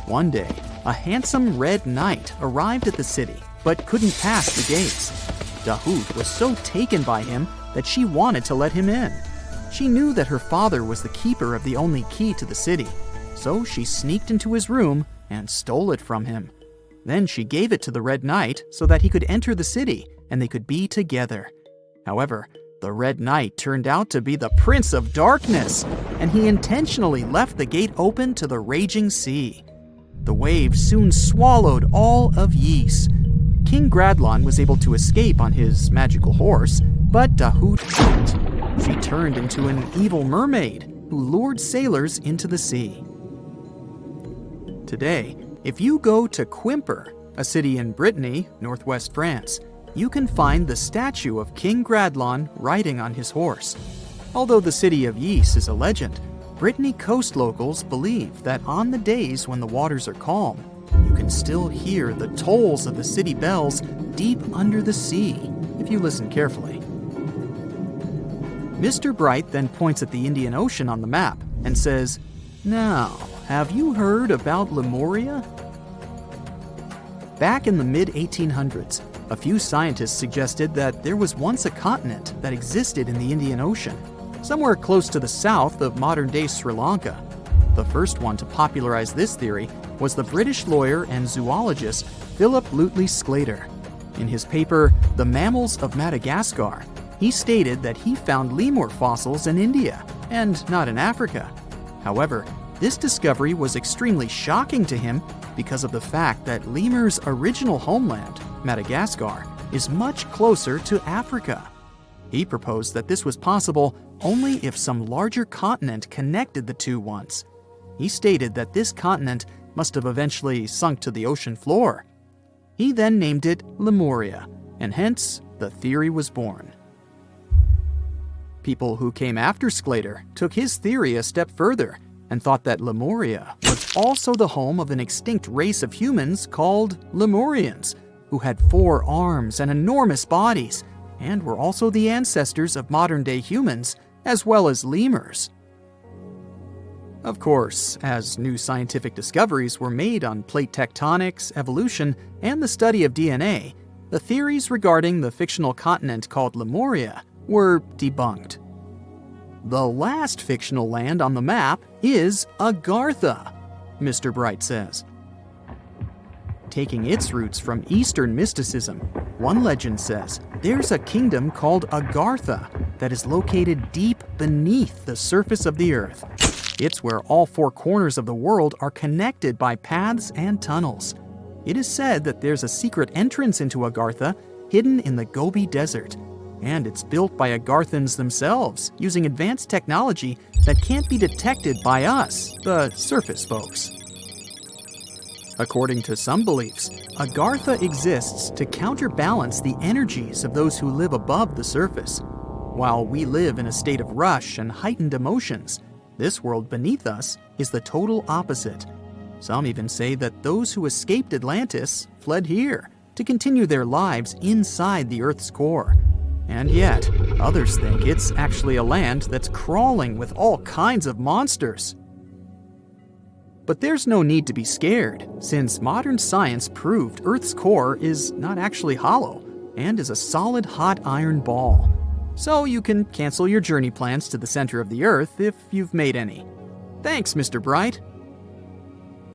One day, a handsome red knight arrived at the city, but couldn't pass the gates. Dahut was so taken by him that she wanted to let him in. She knew that her father was the keeper of the only key to the city, so she sneaked into his room and stole it from him. Then she gave it to the Red Knight so that he could enter the city and they could be together. However, the Red Knight turned out to be the Prince of Darkness, and he intentionally left the gate open to the raging sea. The waves soon swallowed all of Ys. King Gradlon was able to escape on his magical horse, but Dahut couldn't. She turned into an evil mermaid who lured sailors into the sea. Today, if you go to Quimper, a city in Brittany, northwest France, you can find the statue of King Gradlon riding on his horse. Although the city of Ys is a legend, Brittany coast locals believe that on the days when the waters are calm, you can still hear the tolls of the city bells deep under the sea, if you listen carefully. Mr. Bright then points at the Indian Ocean on the map and says, "Now, have you heard about Lemuria?" Back in the mid-1800s, a few scientists suggested that there was once a continent that existed in the Indian Ocean, somewhere close to the south of modern-day Sri Lanka. The first one to popularize this theory was the British lawyer and zoologist Philip Lutley Sclater. In his paper, The Mammals of Madagascar, he stated that he found lemur fossils in India, and not in Africa. However, this discovery was extremely shocking to him because of the fact that lemurs' original homeland, Madagascar, is much closer to Africa. He proposed that this was possible only if some larger continent connected the two once. He stated that this continent must have eventually sunk to the ocean floor. He then named it Lemuria, and hence the theory was born. People who came after Sclater took his theory a step further and thought that Lemuria was also the home of an extinct race of humans called Lemurians, who had 4 arms and enormous bodies, and were also the ancestors of modern-day humans, as well as lemurs. Of course, as new scientific discoveries were made on plate tectonics, evolution, and the study of DNA, the theories regarding the fictional continent called Lemuria were debunked. The last fictional land on the map is Agartha, Mr. Bright says. Taking its roots from Eastern mysticism, one legend says there's a kingdom called Agartha that is located deep beneath the surface of the earth. It's where all 4 corners of the world are connected by paths and tunnels. It is said that there's a secret entrance into Agartha hidden in the Gobi Desert, and it's built by Agarthans themselves using advanced technology that can't be detected by us, the surface folks. According to some beliefs, Agartha exists to counterbalance the energies of those who live above the surface. While we live in a state of rush and heightened emotions, this world beneath us is the total opposite. Some even say that those who escaped Atlantis fled here to continue their lives inside the Earth's core. And yet, others think it's actually a land that's crawling with all kinds of monsters. But there's no need to be scared, since modern science proved Earth's core is not actually hollow and is a solid hot iron ball. So you can cancel your journey plans to the center of the Earth if you've made any. Thanks, Mr. Bright.